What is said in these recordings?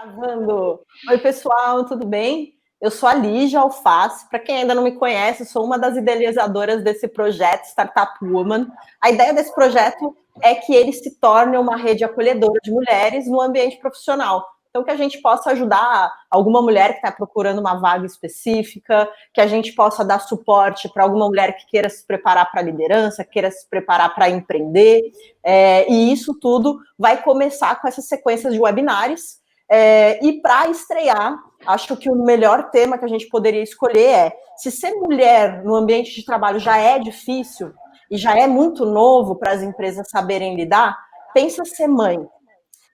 Gravando. Oi, pessoal, tudo bem? Eu sou a Lígia Alface. Para quem ainda não me conhece, sou uma das idealizadoras desse projeto Startup Woman. A ideia desse projeto é que ele se torne uma rede acolhedora de mulheres no ambiente profissional. Então, que a gente possa ajudar alguma mulher que está procurando uma vaga específica, que a gente possa dar suporte para alguma mulher que queira se preparar para a liderança, queira se preparar para empreender. E isso tudo vai começar com essas sequências de webinários. E para estrear, acho que o melhor tema que a gente poderia escolher é: se ser mulher no ambiente de trabalho já é difícil e já é muito novo para as empresas saberem lidar, pensa ser mãe.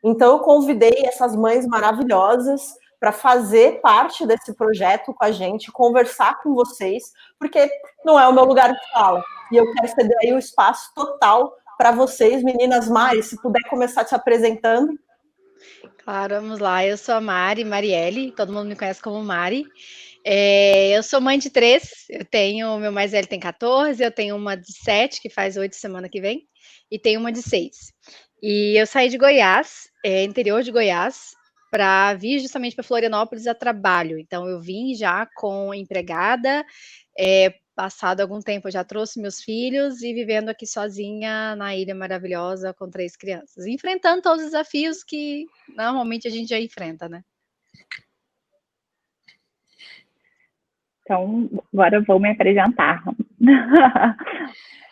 Então, eu convidei essas mães maravilhosas para fazer parte desse projeto com a gente, conversar com vocês, porque não é o meu lugar de fala. E eu quero ceder aí o espaço total para vocês, meninas. Mari, se puder começar te apresentando. Claro, vamos lá. Eu sou a Marielle, todo mundo me conhece como Mari. Eu sou mãe de 3, meu mais velho tem 14, eu tenho uma de 7, que faz 8 semana que vem, e tenho uma de 6. E eu saí de Goiás, interior de Goiás, para vir justamente para Florianópolis a trabalho. Então, eu vim já com empregada, passado algum tempo, eu já trouxe meus filhos e vivendo aqui sozinha na ilha maravilhosa com 3 crianças, enfrentando todos os desafios que normalmente a gente já enfrenta, né? Então, agora eu vou me apresentar.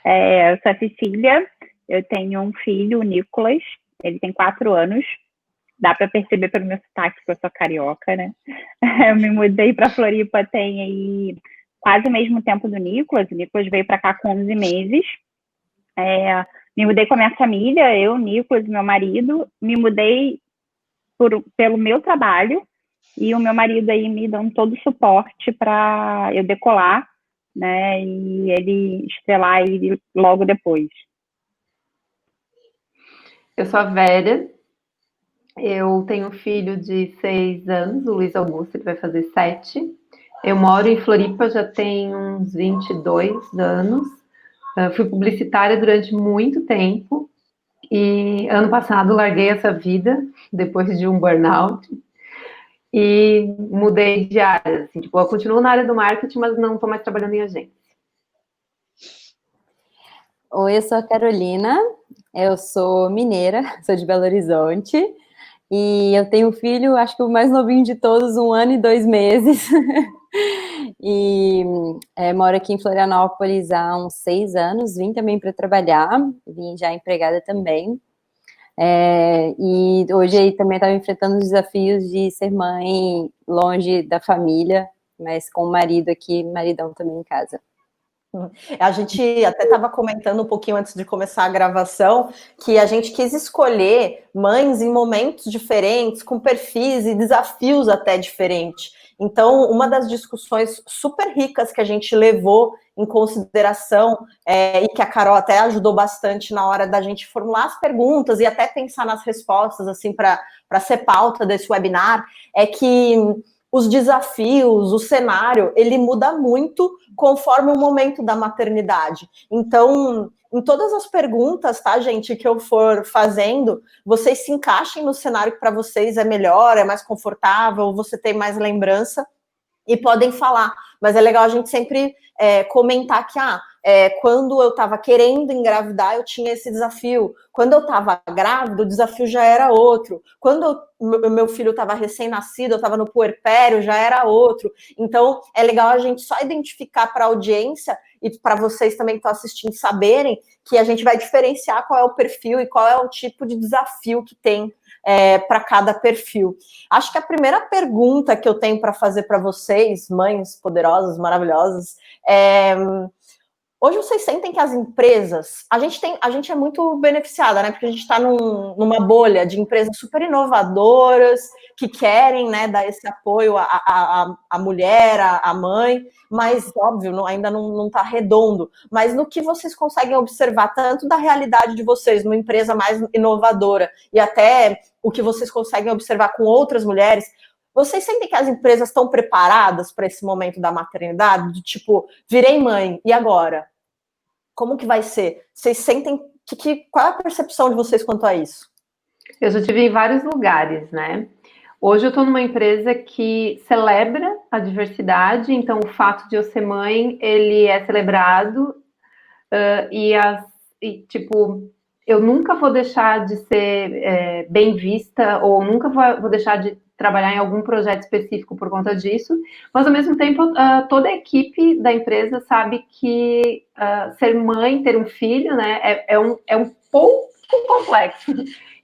Eu sou a Cecília, eu tenho um filho, o Nicolas, ele tem 4 anos. Dá para perceber pelo meu sotaque que eu sou carioca, né? Eu me mudei para Floripa tem aí quase o mesmo tempo do Nicolas. O Nicolas veio para cá com 11 meses. Me mudei com a minha família, eu, Nicolas e meu marido. Me mudei pelo meu trabalho e o meu marido aí me dando todo o suporte para eu decolar, né? E ele estrelar aí logo depois. Eu sou a Vera. Eu tenho um filho de 6 anos, o Luiz Augusto, ele vai fazer 7. Eu moro em Floripa já tem uns 22 anos. Fui publicitária durante muito tempo e ano passado larguei essa vida depois de um burnout e mudei de área. Assim, tipo, eu continuo na área do marketing, mas não estou mais trabalhando em agência. Oi, eu sou a Carolina, eu sou mineira, sou de Belo Horizonte. E eu tenho um filho, acho que o mais novinho de todos, 1 ano e 2 meses. E moro aqui em Florianópolis há uns 6 anos, vim também para trabalhar, vim já empregada também. E hoje aí também estava enfrentando os desafios de ser mãe longe da família, mas com o marido aqui, maridão também em casa. A gente até estava comentando um pouquinho antes de começar a gravação que a gente quis escolher mães em momentos diferentes, com perfis e desafios até diferentes. Então, uma das discussões super ricas que a gente levou em consideração e que a Carol até ajudou bastante na hora da gente formular as perguntas e até pensar nas respostas assim para ser pauta desse webinar, é que os desafios, o cenário, ele muda muito conforme o momento da maternidade. Então, em todas as perguntas, tá, gente, que eu for fazendo, vocês se encaixem no cenário que para vocês é melhor, é mais confortável, você tem mais lembrança e podem falar. Mas é legal a gente sempre comentar que, quando eu estava querendo engravidar, eu tinha esse desafio. Quando eu estava grávida, o desafio já era outro. Quando meu filho estava recém-nascido, eu estava no puerpério, já era outro. Então, é legal a gente só identificar para a audiência e para vocês também que estão assistindo saberem que a gente vai diferenciar qual é o perfil e qual é o tipo de desafio que tem para cada perfil. Acho que a primeira pergunta que eu tenho para fazer para vocês, mães poderosas, maravilhosas, hoje vocês sentem que as empresas, a gente é muito beneficiada, né? Porque a gente está numa bolha de empresas super inovadoras que querem, né, dar esse apoio à mulher, à mãe, mas óbvio, ainda não está redondo. Mas no que vocês conseguem observar tanto da realidade de vocês, numa empresa mais inovadora, e até o que vocês conseguem observar com outras mulheres, vocês sentem que as empresas estão preparadas para esse momento da maternidade? Do tipo, virei mãe, e agora? Como que vai ser? Vocês sentem qual é a percepção de vocês quanto a isso? Eu já estive em vários lugares, né? Hoje eu estou numa empresa que celebra a diversidade, então o fato de eu ser mãe, ele é celebrado, tipo, eu nunca vou deixar de ser bem vista, ou nunca vou deixar de trabalhar em algum projeto específico por conta disso, mas ao mesmo tempo toda a equipe da empresa sabe que ser mãe, ter um filho, né, é um pouco complexo.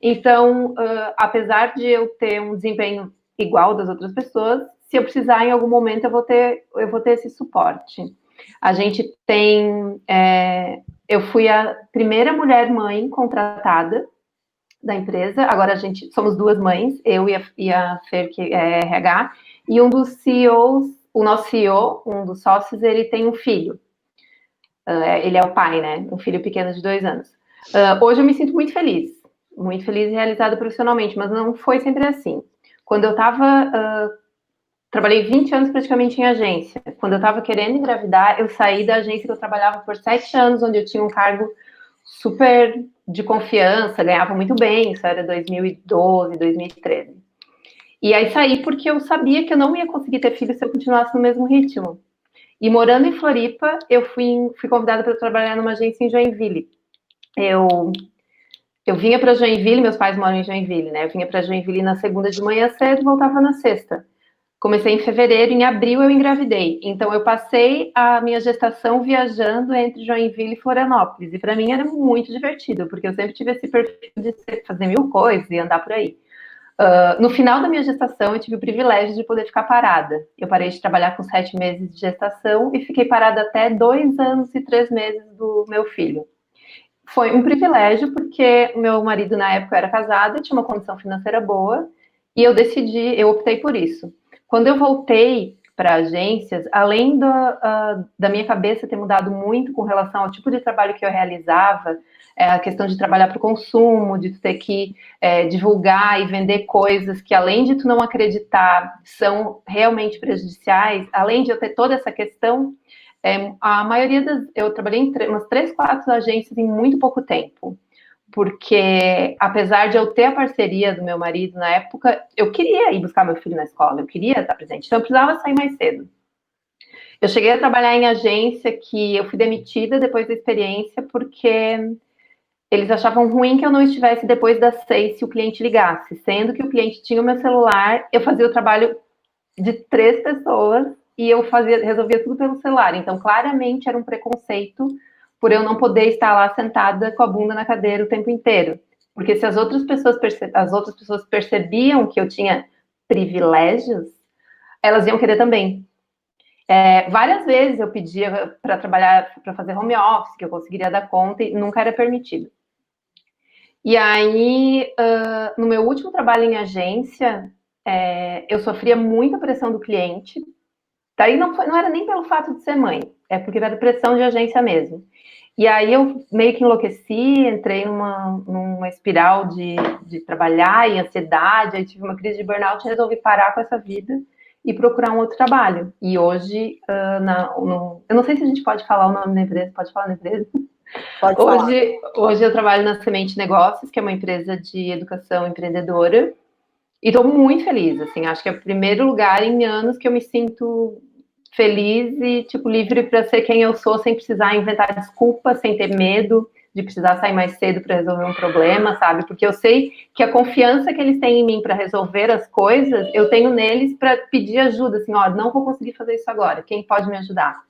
Então, apesar de eu ter um desempenho igual das outras pessoas, se eu precisar em algum momento eu vou ter esse suporte. A gente tem eu fui a primeira mulher mãe contratada da empresa. Agora a gente somos duas mães, eu e a Fer, que é RH, e um dos CEOs, o nosso CEO, um dos sócios, ele tem um filho. Ele é o pai, né? Um filho pequeno de 2 anos. Hoje eu me sinto muito feliz e realizada profissionalmente, mas não foi sempre assim. Quando eu estava trabalhei 20 anos praticamente em agência. Quando eu estava querendo engravidar, eu saí da agência que eu trabalhava por 7 anos, onde eu tinha um cargo super de confiança, ganhava muito bem, isso era 2012, 2013. E aí saí porque eu sabia que eu não ia conseguir ter filho se eu continuasse no mesmo ritmo. E morando em Floripa, eu fui convidada para trabalhar numa agência em Joinville. Eu vinha para Joinville, meus pais moram em Joinville, né? Eu vinha para Joinville na segunda de manhã cedo e voltava na sexta. Comecei em fevereiro, em abril eu engravidei. Então eu passei a minha gestação viajando entre Joinville e Florianópolis. E para mim era muito divertido, porque eu sempre tive esse perfil de fazer 1000 coisas e andar por aí. No final da minha gestação, eu tive o privilégio de poder ficar parada. Eu parei de trabalhar com 7 meses de gestação e fiquei parada até 2 anos e 3 meses do meu filho. Foi um privilégio, porque o meu marido na época era casado, tinha uma condição financeira boa, e eu optei por isso. Quando eu voltei para agências, além da minha cabeça ter mudado muito com relação ao tipo de trabalho que eu realizava, a questão de trabalhar para o consumo, de tu ter que divulgar e vender coisas que, além de tu não acreditar, são realmente prejudiciais, além de eu ter toda essa questão, a maioria eu trabalhei em umas 3, 4 agências em muito pouco tempo. Porque, apesar de eu ter a parceria do meu marido na época, eu queria ir buscar meu filho na escola, eu queria estar presente, então eu precisava sair mais cedo. Eu cheguei a trabalhar em agência que eu fui demitida depois da experiência, porque eles achavam ruim que eu não estivesse depois das 6 se o cliente ligasse, sendo que o cliente tinha o meu celular, eu fazia o trabalho de 3 pessoas e eu resolvia tudo pelo celular. Então, claramente era um preconceito por eu não poder estar lá sentada com a bunda na cadeira o tempo inteiro. Porque se as outras pessoas percebiam que eu tinha privilégios, elas iam querer também. Várias vezes eu pedia para trabalhar, para fazer home office, que eu conseguiria dar conta, e nunca era permitido. E aí, no meu último trabalho em agência, eu sofria muita pressão do cliente. Daí não era nem pelo fato de ser mãe, é porque era pressão de agência mesmo. E aí eu meio que enlouqueci, entrei numa espiral de trabalhar e ansiedade, aí tive uma crise de burnout e resolvi parar com essa vida e procurar um outro trabalho. E hoje, eu não sei se a gente pode falar o nome da empresa, pode falar na empresa? Pode falar. Hoje eu trabalho na Semente Negócios, que é uma empresa de educação empreendedora, e estou muito feliz, assim, acho que é o primeiro lugar em anos que eu me sinto feliz e, tipo, livre para ser quem eu sou, sem precisar inventar desculpas, sem ter medo de precisar sair mais cedo para resolver um problema, sabe? Porque eu sei que a confiança que eles têm em mim para resolver as coisas, eu tenho neles para pedir ajuda, assim, ó, não vou conseguir fazer isso agora, quem pode me ajudar?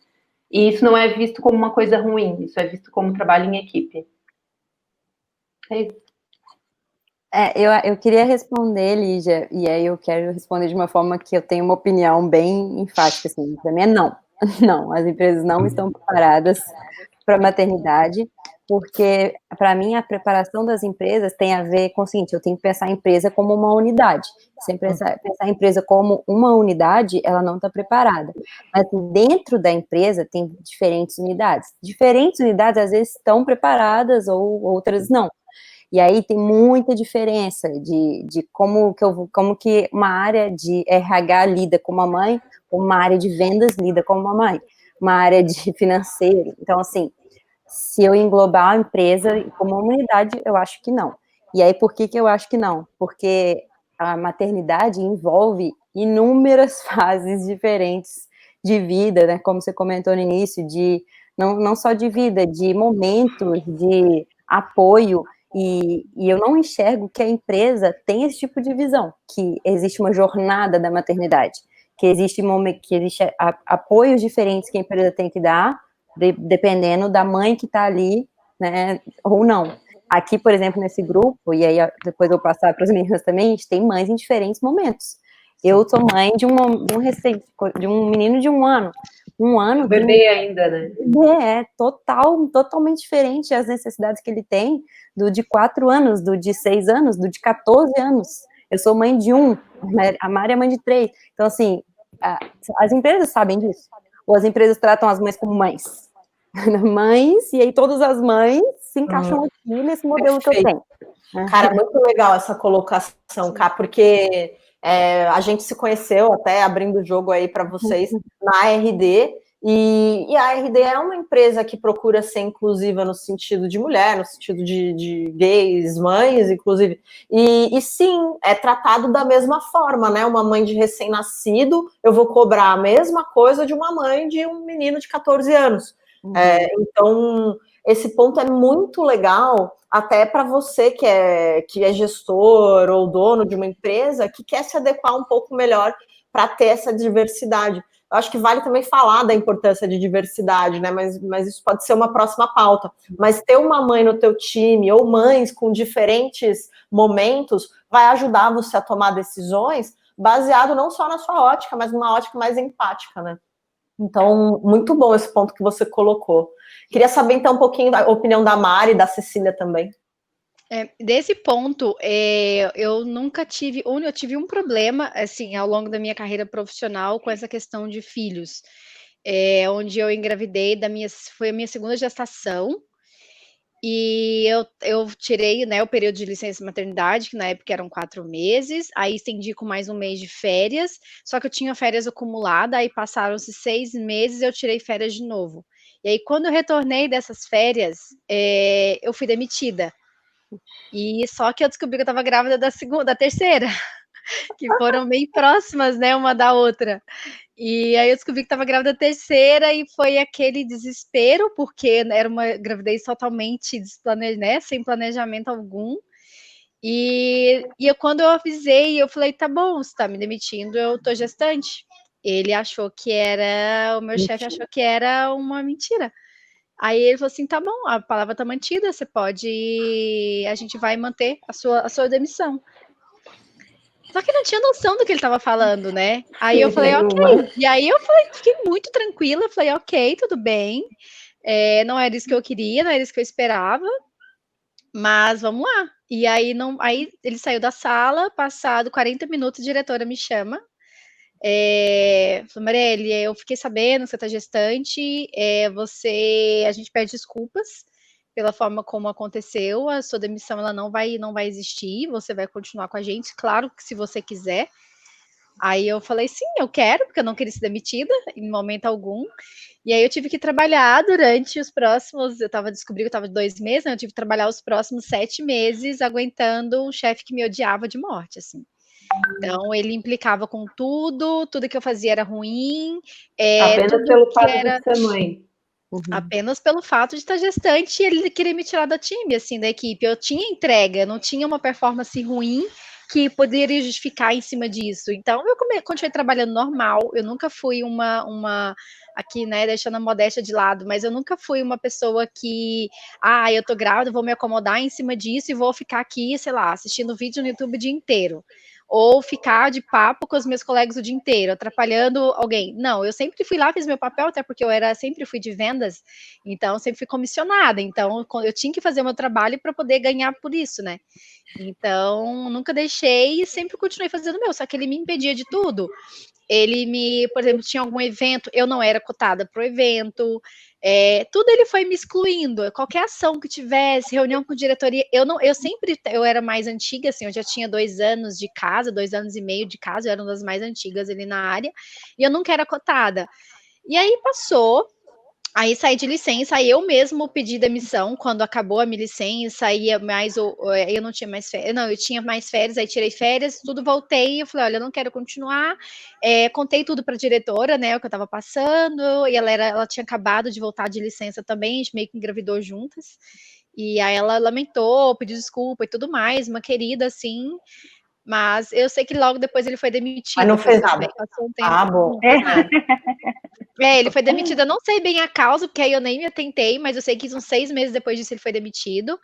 E isso não é visto como uma coisa ruim, isso é visto como trabalho em equipe. É isso. Eu queria responder, Lígia, e aí eu quero responder de uma forma que eu tenho uma opinião bem enfática, assim, para mim é não. Não, as empresas não estão preparadas para a maternidade, porque, para mim, a preparação das empresas tem a ver com o seguinte, eu tenho que pensar a empresa como uma unidade. Sem pensar a empresa como uma unidade, ela não está preparada. Mas dentro da empresa tem diferentes unidades. Diferentes unidades, às vezes, estão preparadas ou outras não. E aí tem muita diferença de como que uma área de RH lida com uma mãe, como uma área de vendas lida com uma mãe, uma área de financeiro. Então, assim, se eu englobar a empresa como uma unidade, eu acho que não. E aí, por que eu acho que não? Porque a maternidade envolve inúmeras fases diferentes de vida, né? Como você comentou no início, não só de vida, de momentos, de apoio, e eu não enxergo que a empresa tem esse tipo de visão, que existe uma jornada da maternidade, que existe apoios diferentes que a empresa tem que dar, dependendo da mãe que está ali, né, ou não. Aqui, por exemplo, nesse grupo, e aí depois eu vou passar para os meninos também, a gente tem mães em diferentes momentos. Eu sou mãe de um menino de 1 ano. 1 ano. O bebê ainda, né? É totalmente diferente as necessidades que ele tem do de 4 anos, do de 6 anos, do de 14 anos. Eu sou mãe de 1, a Mari é mãe de 3. Então, assim, as empresas sabem disso. Ou as empresas tratam as mães como mães. Mães, e aí todas as mães se encaixam aqui nesse modelo que eu tenho. Cara, muito legal essa colocação, Cá, porque a gente se conheceu, até abrindo o jogo aí para vocês, na ARD, e a ARD é uma empresa que procura ser inclusiva no sentido de mulher, no sentido de gays, mães, inclusive, e sim, é tratado da mesma forma, né? Uma mãe de recém-nascido, eu vou cobrar a mesma coisa de uma mãe de um menino de 14 anos. Então, esse ponto é muito legal, até para você que é gestor ou dono de uma empresa que quer se adequar um pouco melhor para ter essa diversidade. Eu acho que vale também falar da importância de diversidade, né? Mas isso pode ser uma próxima pauta. Mas ter uma mãe no teu time ou mães com diferentes momentos vai ajudar você a tomar decisões baseado não só na sua ótica, mas numa ótica mais empática, né? Então, muito bom esse ponto que você colocou. Queria saber, então, um pouquinho da opinião da Mari e da Cecília também. Desse ponto, eu nunca tive, eu tive um problema, assim, ao longo da minha carreira profissional com essa questão de filhos, onde eu engravidei foi a minha segunda gestação, e eu tirei, né, o período de licença maternidade, que na época eram 4 meses, aí estendi com mais 1 mês de férias, só que eu tinha férias acumulada, aí passaram-se 6 meses, eu tirei férias de novo. E aí, quando eu retornei dessas férias, eu fui demitida. E só que eu descobri que eu estava grávida da terceira, que foram bem próximas, né, uma da outra. E aí eu descobri que estava grávida da terceira e foi aquele desespero, porque era uma gravidez totalmente né, sem planejamento algum. Quando eu avisei, eu falei, tá bom, você tá me demitindo, eu tô gestante. O meu chefe achou que era uma mentira. Aí ele falou assim, tá bom, a palavra tá mantida, a gente vai manter a sua demissão. Só que não tinha noção do que ele estava falando, né? Aí eu falei, ok. E aí eu fiquei muito tranquila, falei, ok, tudo bem. Não era isso que eu queria, não era isso que eu esperava, mas vamos lá. E aí, aí ele saiu da sala, passado 40 minutos, a diretora me chama. Falei, Marielle, eu fiquei sabendo que você está gestante, a gente pede desculpas pela forma como aconteceu, a sua demissão ela não vai existir, você vai continuar com a gente, claro que se você quiser. Aí eu falei, sim, eu quero, porque eu não queria ser demitida em momento algum. E aí eu tive que trabalhar durante os próximos, descobri que eu estava de 2 meses, né? Eu tive que trabalhar os próximos 7 meses aguentando um chefe que me odiava de morte, assim. Então, ele implicava com tudo que eu fazia era ruim. Apenas pelo fato de ser mãe. Apenas pelo fato de estar gestante, e ele queria me tirar do time, assim, da equipe. Eu tinha entrega, não tinha uma performance ruim que poderia justificar em cima disso. Então, eu continuei trabalhando normal. Eu nunca fui uma aqui, né, deixando a modéstia de lado, mas eu nunca fui uma pessoa que, eu tô grávida, vou me acomodar em cima disso e vou ficar aqui, sei lá, assistindo vídeo no YouTube o dia inteiro. Ou ficar de papo com os meus colegas o dia inteiro, atrapalhando alguém. Não, eu sempre fui lá, fiz meu papel, até porque sempre fui de vendas, então sempre fui comissionada. Então, eu tinha que fazer o meu trabalho para poder ganhar por isso, né? Então, nunca deixei e sempre continuei fazendo o meu, só que ele me impedia de tudo. Por exemplo, tinha algum evento, eu não era cotada para o evento, tudo ele foi me excluindo, qualquer ação que tivesse, reunião com diretoria, eu era mais antiga, assim, eu já tinha 2 anos de casa, 2 anos e meio de casa, eu era uma das mais antigas ali na área, e eu nunca era cotada. E aí passou, Aí saí de licença, aí eu mesmo pedi demissão quando acabou a minha licença, eu não tinha mais férias, não, eu tinha mais férias, aí tirei férias, tudo voltei, eu falei, olha, eu não quero continuar, contei tudo para a diretora, né, o que eu estava passando, e ela tinha acabado de voltar de licença também, a gente meio que engravidou juntas, e aí ela lamentou, pediu desculpa e tudo mais, uma querida, assim, mas eu sei que logo depois ele foi demitido. Mas não fez nada. Passou um tempo, Ah, bom. não fez nada. Ele foi demitido, eu não sei bem a causa, porque aí eu nem me atentei, mas eu sei que uns 6 meses depois disso ele foi demitido.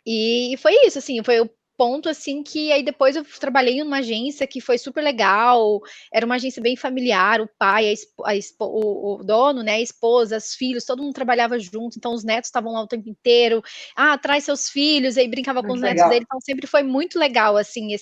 E foi isso, assim, foi o ponto, assim, que aí depois eu trabalhei numa agência que foi super legal, era uma agência bem familiar, o pai, o dono, né, a esposa, os filhos, todo mundo trabalhava junto, então os netos estavam lá o tempo inteiro, traz seus filhos, aí brincava com os netos dele, então sempre foi muito legal, assim,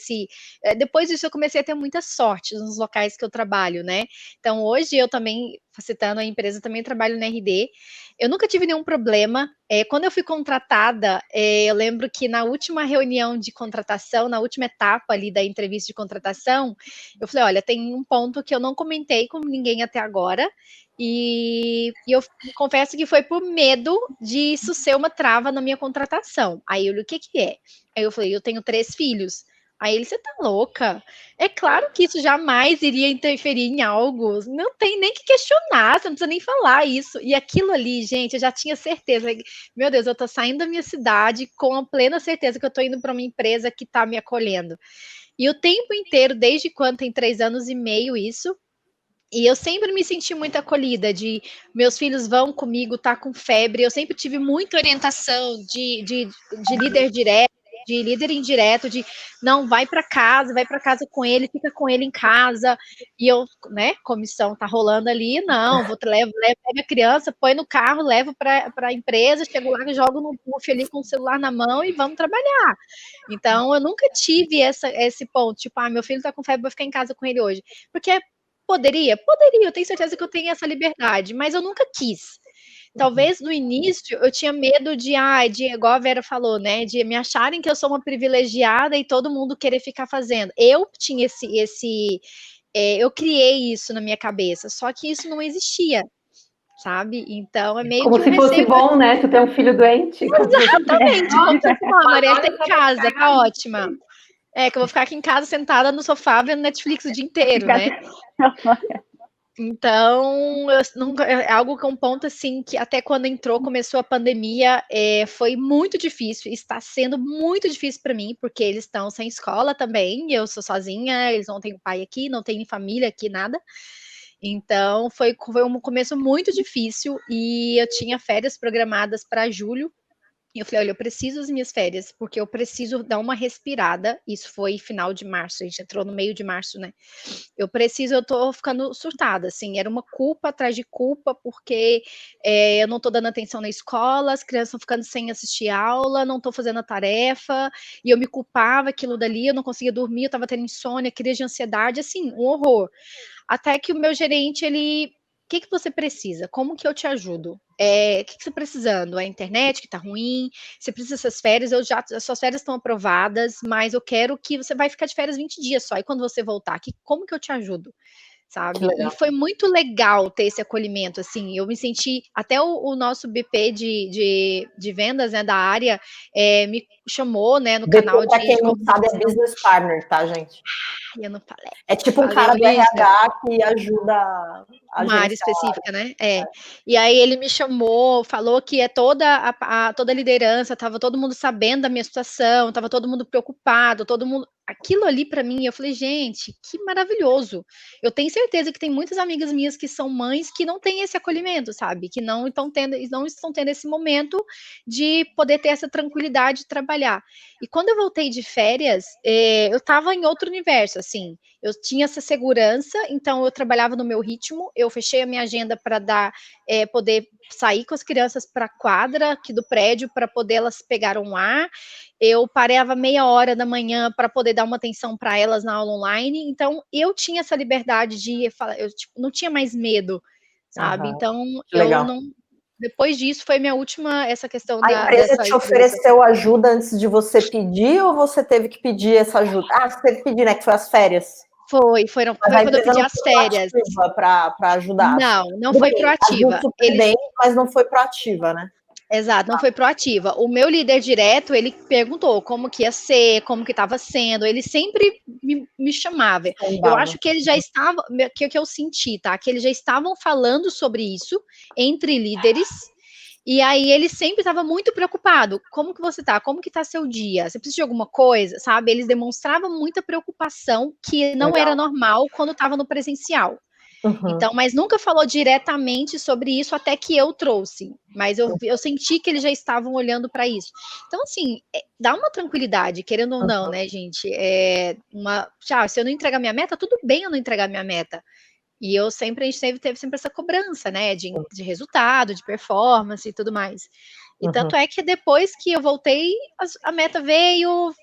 depois disso eu comecei a ter muita sorte nos locais que eu trabalho, né, então hoje eu também, citando a empresa, também trabalho na RD, eu nunca tive nenhum problema. Quando eu fui contratada, eu lembro que na última reunião de contratação, na última etapa ali da entrevista de contratação, eu falei, olha, tem um ponto que eu não comentei com ninguém até agora, e eu confesso que foi por medo de isso ser uma trava na minha contratação. Aí eu falei, o que é? Aí eu falei, eu tenho 3 filhos. Aí ele, você tá louca? É claro que isso jamais iria interferir em algo. Não tem nem que questionar, você não precisa nem falar isso. E aquilo ali, gente, eu já tinha certeza. Meu Deus, eu tô saindo da minha cidade com a plena certeza que eu tô indo para uma empresa que tá me acolhendo. E o tempo inteiro, desde quando tem 3 anos e meio isso, e eu sempre me senti muito acolhida, de meus filhos vão comigo, tá com febre, eu sempre tive muita orientação de líder direto, de líder indireto, de não, vai para casa com ele, fica com ele em casa, e eu, né, comissão tá rolando ali, não, levo a criança, põe no carro, levo para a empresa, chego lá, jogo no puff ali com o celular na mão e vamos trabalhar. Então, eu nunca tive esse ponto, tipo, meu filho tá com febre, vou ficar em casa com ele hoje, porque poderia, eu tenho certeza que eu tenho essa liberdade, mas eu nunca quis. Talvez no início eu tinha medo de igual a Vera falou, né, de me acharem que eu sou uma privilegiada e todo mundo querer ficar fazendo. Eu tinha eu criei isso na minha cabeça, só que isso não existia, sabe? Então é meio como que se fosse bom, né? Tu ter um filho doente. Exatamente, como se fosse, a Marielle tá em casa, tá ótima. Que eu vou ficar aqui em casa sentada no sofá vendo Netflix o dia inteiro, né? Então, é algo que é um ponto assim que até quando começou a pandemia, foi muito difícil, está sendo muito difícil para mim, porque eles estão sem escola também, eu sou sozinha, eles não têm pai aqui, não têm família aqui, nada. Então, foi um começo muito difícil e eu tinha férias programadas para julho. E eu falei, olha, eu preciso das minhas férias, porque eu preciso dar uma respirada. Isso foi final de março, a gente entrou no meio de março, né? Eu tô ficando surtada, assim, era uma culpa atrás de culpa, porque eu não tô dando atenção na escola, as crianças estão ficando sem assistir aula, não tô fazendo a tarefa, e eu me culpava aquilo dali, eu não conseguia dormir, eu tava tendo insônia, crise de ansiedade, assim, um horror. Até que o meu gerente, o que você precisa? Como que eu te ajudo? O que você está precisando? A internet que está ruim? Você precisa dessas férias? As suas férias estão aprovadas, mas eu quero que você vai ficar de férias 20 dias só. E quando você voltar, como que eu te ajudo? Sabe? E foi muito legal ter esse acolhimento, assim, eu me senti, até o nosso BP de vendas, né, da área, me chamou, né, no BP, canal pra quem não sabe, é business partner, tá, gente? Eu não falei. É tipo um cara do RH que ajuda uma área específica, né? E aí ele me chamou, falou que toda a liderança, tava todo mundo sabendo da minha situação, tava todo mundo preocupado, todo mundo. Aquilo ali para mim, eu falei, gente, que maravilhoso. Eu tenho certeza que tem muitas amigas minhas que são mães que não têm esse acolhimento, sabe? Que não estão tendo esse momento de poder ter essa tranquilidade de trabalhar. E quando eu voltei de férias, eu estava em outro universo, assim. Eu tinha essa segurança, então eu trabalhava no meu ritmo, eu fechei a minha agenda para poder sair com as crianças para a quadra aqui do prédio, para poder elas pegar um ar, eu parava meia hora da manhã para poder dar uma atenção para elas na aula online, então eu tinha essa liberdade de falar, eu não tinha mais medo, sabe? Então eu não... Depois disso, foi minha última, essa questão da... A empresa te ofereceu ajuda antes de você pedir ou você teve que pedir essa ajuda? Você teve que pedir, né? Que foi as férias. Foi Mas quando a eu empresa pedi não as foi férias. proativa para ajudar. Não Tudo foi bem, proativa. ajuda super bem, mas não foi proativa, né? Exato, não foi proativa. O meu líder direto, ele perguntou como que ia ser, como que estava sendo. Ele sempre me chamava. Eu acho que ele já estava, que eu senti, tá? Que eles já estavam falando sobre isso entre líderes. E aí ele sempre estava muito preocupado. Como que você tá? Como que tá seu dia? Você precisa de alguma coisa, sabe? Eles demonstravam muita preocupação que não era normal quando estava no presencial. Então, mas nunca falou diretamente sobre isso até que eu trouxe. Mas eu senti que eles já estavam olhando para isso. Então, assim, dá uma tranquilidade, querendo ou não, né, gente? Se eu não entregar minha meta, tudo bem eu não entregar minha meta. E a gente teve sempre essa cobrança, né, de resultado, de performance e tudo mais. E tanto é que depois que eu voltei, a meta veio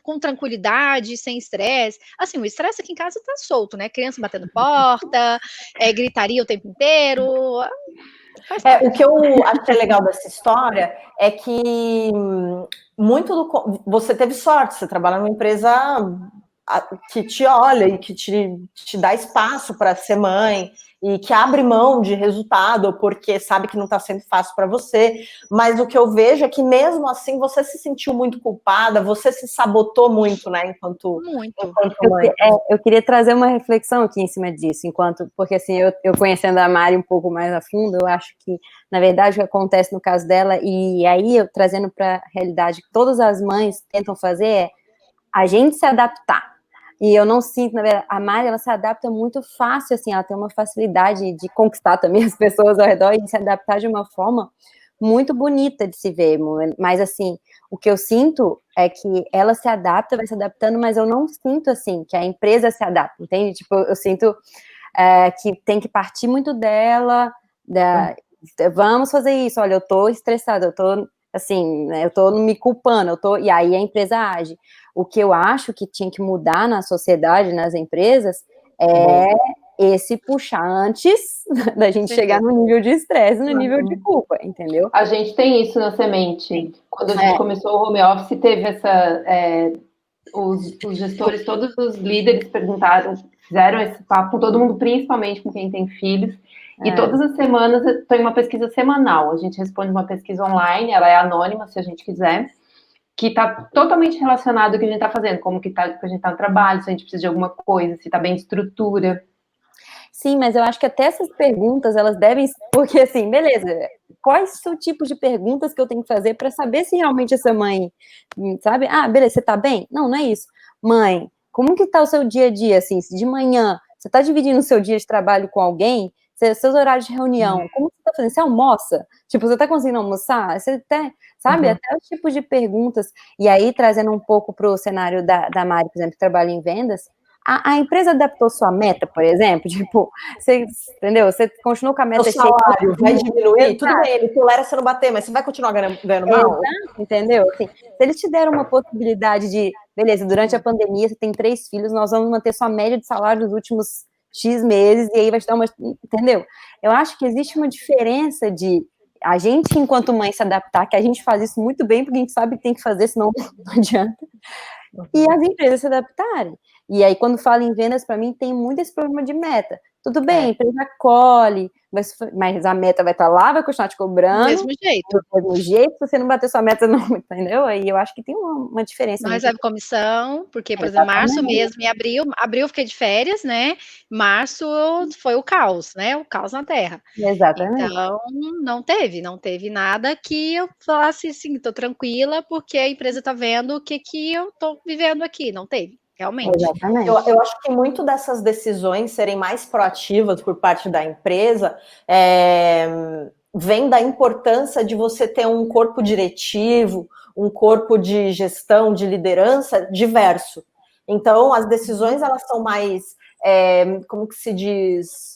com tranquilidade, sem estresse. Assim, o estresse aqui em casa tá solto, né? Criança batendo porta, gritaria o tempo inteiro. O que eu acho que é legal dessa história é que você teve sorte, você trabalha numa empresa que te olha e que te dá espaço para ser mãe e que abre mão de resultado porque sabe que não está sendo fácil para você, mas o que eu vejo é que mesmo assim você se sentiu muito culpada, você se sabotou muito, né, enquanto mãe. Eu queria trazer uma reflexão aqui em cima disso, porque assim, eu conhecendo a Mari um pouco mais a fundo, eu acho que, na verdade, o que acontece no caso dela, e aí eu trazendo para a realidade que todas as mães tentam fazer, é a gente se adaptar. E eu não sinto, na verdade, a Mari, ela se adapta muito fácil, assim, ela tem uma facilidade de conquistar também as pessoas ao redor e de se adaptar de uma forma muito bonita de se ver, mas assim, o que eu sinto é que ela se adapta, vai se adaptando, mas eu não sinto, assim, que a empresa se adapta, entende? Tipo, eu sinto que tem que partir muito dela, vamos fazer isso, olha, eu tô estressada, eu tô, assim, eu tô me culpando, e aí a empresa age. O que eu acho que tinha que mudar na sociedade, nas empresas, é esse puxar antes da gente chegar no nível de estresse, no nível de culpa, entendeu? A gente tem isso na Semente. Quando a gente começou o home office, teve os gestores, todos os líderes perguntaram, fizeram esse papo com todo mundo, principalmente com quem tem filhos. E todas as semanas tem uma pesquisa semanal. A gente responde uma pesquisa online, ela é anônima, se a gente quiser, que está totalmente relacionado ao que a gente está fazendo, como que a gente está no trabalho, se a gente precisa de alguma coisa, se está bem de estrutura. Sim, mas eu acho que até essas perguntas, elas devem, porque assim, beleza, quais são os tipos de perguntas que eu tenho que fazer para saber se realmente essa mãe, sabe? Ah, beleza, você tá bem? Não, não é isso. Mãe, como que tá o seu dia a dia, assim, se de manhã você tá dividindo o seu dia de trabalho com alguém, seus horários de reunião, como você tá fazendo? Você almoça? Tipo, você tá conseguindo almoçar? Você até, sabe, até os tipos de perguntas, e aí trazendo um pouco pro cenário da Mari, por exemplo, que trabalha em vendas, a empresa adaptou sua meta, por exemplo? Tipo, você, entendeu? Você continuou com a meta cheia. O salário vai diminuir? Tudo bem, ele tolera você não bater, mas você vai continuar ganhando mal? Entendeu? Assim, se eles te deram uma possibilidade de, beleza, durante a pandemia você tem 3 filhos, nós vamos manter sua média de salário dos últimos X meses, e aí vai te dar uma... Entendeu? Eu acho que existe uma diferença de a gente, enquanto mãe, se adaptar, que a gente faz isso muito bem, porque a gente sabe que tem que fazer, senão não adianta. E as empresas se adaptarem. E aí, quando falo em vendas, para mim, tem muito esse problema de meta. Tudo bem, a empresa colhe, mas a meta vai estar lá, vai continuar te cobrando. Do mesmo jeito. Do mesmo jeito, se você não bater sua meta, não, entendeu? Aí eu acho que tem uma diferença. Não recebe comissão, porque, por exemplo, março mesmo e abril eu fiquei de férias, né? Março foi o caos, né? O caos na Terra. Exatamente. Então, não teve nada que eu falasse assim, tô tranquila, porque a empresa tá vendo o que eu tô vivendo aqui. Não teve, realmente. Exatamente. Eu acho que muito dessas decisões serem mais proativas por parte da empresa vem da importância de você ter um corpo diretivo, um corpo de gestão, de liderança diverso. Então, as decisões, elas são mais, como que se diz,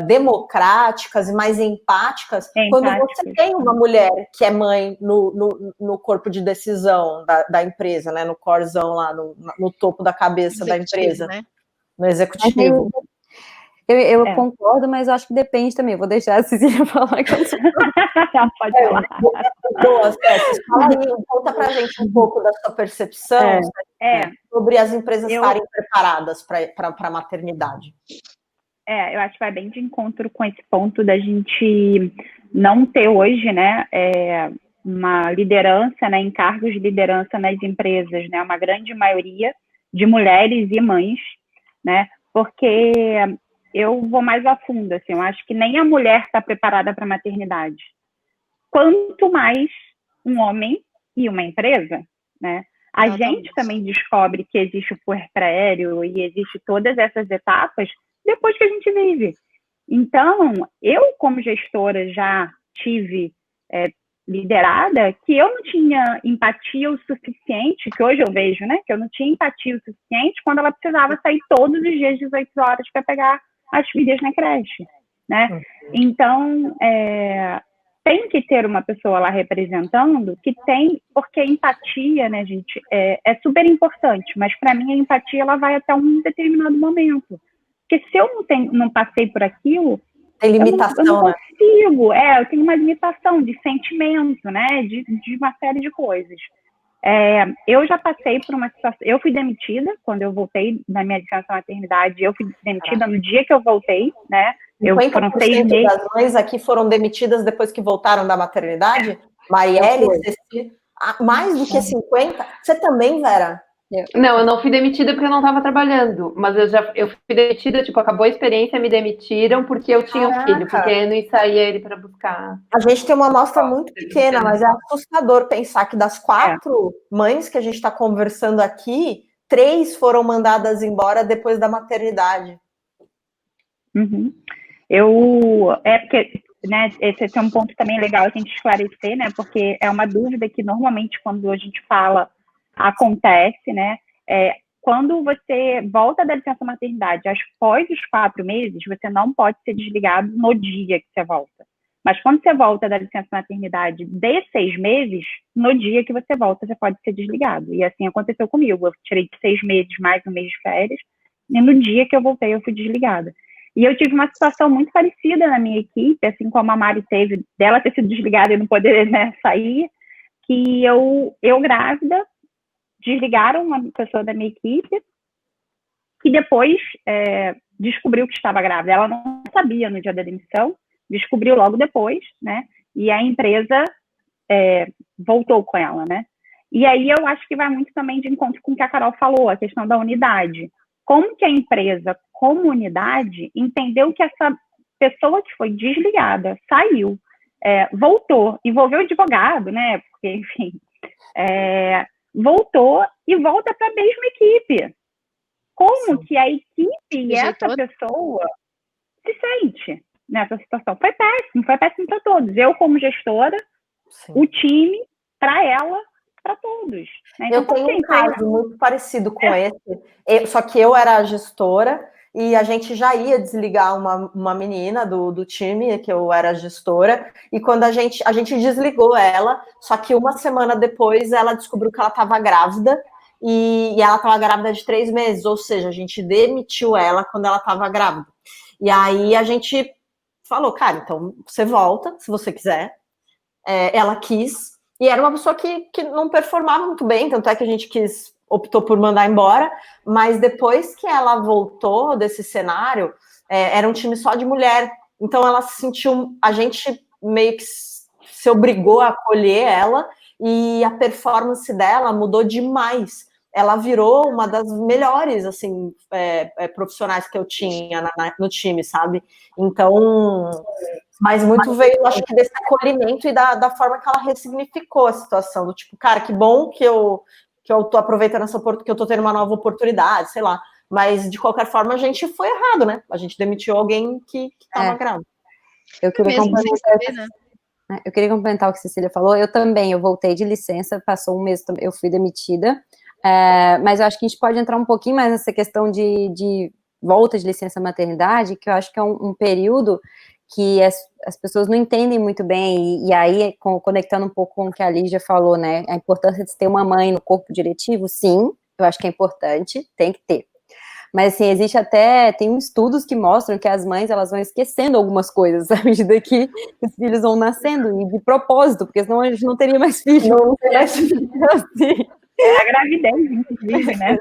democráticas e mais empáticas quando você tem uma mulher que é mãe no corpo de decisão da empresa, né, no corzão lá, no topo da cabeça da empresa, né? no executivo. Eu concordo, mas eu acho que depende também. Eu vou deixar a Cecília falar que eu sou... Pode falar. Boa, Cécia, fala aí, conta pra gente um pouco da sua percepção sobre as empresas estarem preparadas para a maternidade. Eu acho que vai bem de encontro com esse ponto da gente não ter hoje, né, uma liderança, né, em cargos de liderança nas empresas, né, uma grande maioria de mulheres e mães, né, porque eu vou mais a fundo, assim, eu acho que nem a mulher está preparada para a maternidade. Quanto mais um homem e uma empresa, né, a gente também descobre que existe o puerpério e existe todas essas etapas depois que a gente vive. Então, eu, como gestora, já tive liderada que eu não tinha empatia o suficiente, que hoje eu vejo, né, que eu não tinha empatia o suficiente quando ela precisava sair todos os dias de 18 horas para pegar as filhas na creche, né? Então, tem que ter uma pessoa lá representando que tem, porque a empatia, né, gente, é super importante, mas para mim a empatia ela vai até um determinado momento. Porque se eu não passei por aquilo, tem limitação, eu não consigo, eu tenho uma limitação de sentimento, né, de uma série de coisas. Eu já passei por uma situação, eu fui demitida quando eu voltei da minha licença maternidade, eu fui demitida no dia que eu voltei, né, 50% das mães aqui foram demitidas depois que voltaram da maternidade? Marielle, Cecília, mais do que 50%? Você também, Vera? Não, eu não fui demitida porque eu não estava trabalhando, mas eu fui demitida, tipo, acabou a experiência, me demitiram porque eu tinha um filho, porque eu não saía ele para buscar. A gente tem uma amostra muito pequena, mas é assustador pensar que das 4 mães que a gente está conversando aqui, 3 foram mandadas embora depois da maternidade. Uhum. Porque, né, esse é um ponto também legal a gente esclarecer, né, porque é uma dúvida que normalmente quando a gente fala acontece, né, quando você volta da licença maternidade após os 4 meses, você não pode ser desligado no dia que você volta. Mas quando você volta da licença maternidade de 6 meses, no dia que você volta, você pode ser desligado. E assim aconteceu comigo. Eu tirei de 6 meses mais um mês de férias, e no dia que eu voltei, eu fui desligada. E eu tive uma situação muito parecida na minha equipe, assim como a Mari teve, dela ter sido desligada e não poder, né, sair, que eu grávida, desligaram uma pessoa da minha equipe, que depois descobriu que estava grávida. Ela não sabia no dia da demissão, descobriu logo depois, né, e a empresa voltou com ela, né. E aí eu acho que vai muito também de encontro com o que a Carol falou, a questão da unidade. Como que a empresa, como unidade, entendeu que essa pessoa que foi desligada, saiu, voltou, envolveu o advogado, né? Porque, enfim, voltou e volta para a mesma equipe. Como que a equipe e essa pessoa se sente nessa situação? Foi péssimo para todos. Eu, como gestora, o time, para ela, para todos. Né? Então, eu tenho um caso muito parecido com esse, só que eu era a gestora e a gente já ia desligar uma menina do time, que eu era gestora, e quando a gente desligou ela, só que uma semana depois ela descobriu que ela estava grávida, e ela estava grávida de 3 meses, ou seja, a gente demitiu ela quando ela estava grávida. E aí a gente falou, cara, então você volta, se você quiser. Ela quis, e era uma pessoa que não performava muito bem, tanto é que a gente optou por mandar embora, mas depois que ela voltou desse cenário, era um time só de mulher, então ela se sentiu, a gente meio que se obrigou a acolher ela, e a performance dela mudou demais. Ela virou uma das melhores, assim, profissionais que eu tinha no time, sabe? Então, mas muito veio, acho que, desse acolhimento e da forma que ela ressignificou a situação, do tipo, cara, que bom que eu tô aproveitando que eu tô tendo uma nova oportunidade, sei lá. Mas, de qualquer forma, a gente foi errado, né? A gente demitiu alguém que estava grávida. Eu queria complementar o que a Cecília falou. Eu voltei de licença, passou um mês, eu fui demitida. Mas eu acho que a gente pode entrar um pouquinho mais nessa questão de volta de licença maternidade, que eu acho que é um período que as pessoas não entendem muito bem, e aí, conectando um pouco com o que a Lígia falou, né, a importância de ter uma mãe no corpo diretivo, sim, eu acho que é importante, tem que ter. Mas, assim, tem estudos que mostram que as mães, elas vão esquecendo algumas coisas à medida que os filhos vão nascendo, e de propósito, porque senão a gente não teria mais filhos. Não tem mais filho. Assim. É a gravidez, inclusive, né?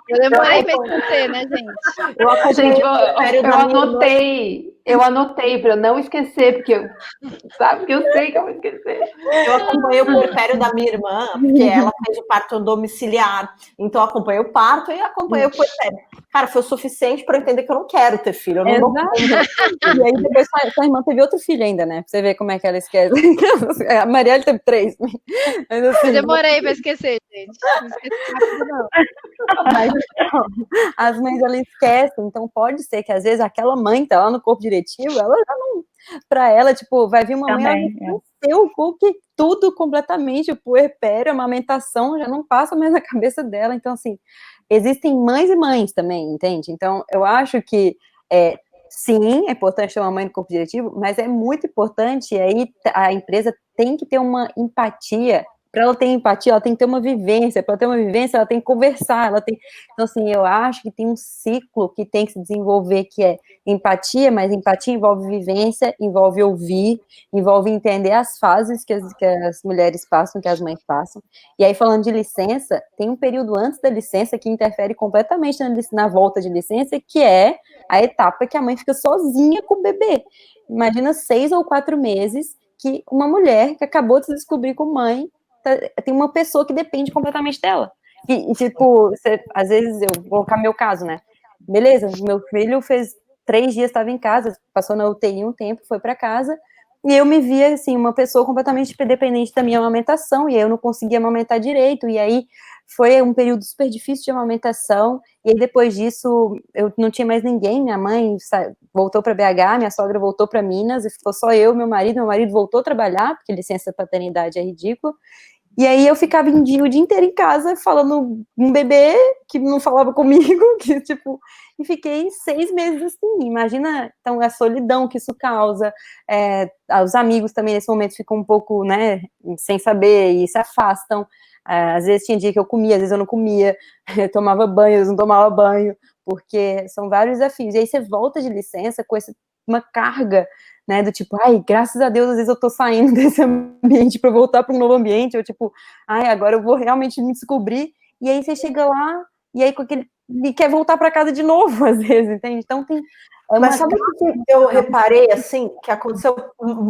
Eu demorei pra esquecer, né, gente? Gente, eu anotei para eu não esquecer, porque sabe que eu sei que eu vou esquecer. Eu acompanhei o puerpério da minha irmã, porque ela fez o parto domiciliar. Então, eu acompanhei o parto e acompanhei o puerpério. Cara, foi o suficiente para eu entender que eu não quero ter filho. Eu não dou conta. E aí, depois sua irmã teve outro filho ainda, né? Pra você ver como é que ela esquece. A Marielle teve 3. Mas, assim, Eu demorei pra esquecer, gente. Não esqueci rápido, não. Mas, então, as mães, elas esquecem. Então, pode ser que, às vezes, aquela mãe tá lá no corpo diretivo, ela já não... Pra ela, tipo, vai vir uma mãe, ela esqueceu tudo completamente, o puerpério, a amamentação, já não passa mais na cabeça dela. Então, assim, existem mães e mães também, entende? Então, eu acho que, sim, é importante ter uma mãe no corpo diretivo, mas é muito importante, e aí a empresa tem que ter uma empatia. Para ela ter empatia, ela tem que ter uma vivência. Para ter uma vivência, ela tem que conversar. Então, assim, eu acho que tem um ciclo que tem que se desenvolver, que é empatia, mas empatia envolve vivência, envolve ouvir, envolve entender as fases que as mulheres passam, que as mães passam. E aí, falando de licença, tem um período antes da licença que interfere completamente na volta de licença, que é a etapa que a mãe fica sozinha com o bebê. Imagina 6 ou 4 meses que uma mulher que acabou de se descobrir como mãe tem uma pessoa que depende completamente dela. E tipo, às vezes, eu vou colocar meu caso, né? Beleza, meu filho fez 3 dias, estava em casa, passou na UTI um tempo, foi para casa, e eu me via, assim, uma pessoa completamente dependente da minha amamentação, e eu não conseguia amamentar direito, e aí foi um período super difícil de amamentação, e aí depois disso, eu não tinha mais ninguém, minha mãe voltou para BH, minha sogra voltou para Minas, e ficou só eu, meu marido voltou a trabalhar, porque licença paternidade é ridículo, e aí eu ficava o dia inteiro em casa, falando um bebê que não falava comigo, que tipo, e fiquei 6 meses assim, imagina, então, a solidão que isso causa, os amigos também nesse momento ficam um pouco, né, sem saber, e se afastam, às vezes tinha dia que eu comia, às vezes eu não comia, eu tomava banho, às vezes não tomava banho, porque são vários desafios, e aí você volta de licença com uma carga, né, do tipo, ai, graças a Deus, às vezes eu tô saindo desse ambiente para voltar para um novo ambiente, ou tipo, ai, agora eu vou realmente me descobrir, e aí você chega lá, e aí com e quer voltar para casa de novo, às vezes, entende? Então tem... Mas sabe o que eu reparei, assim, que aconteceu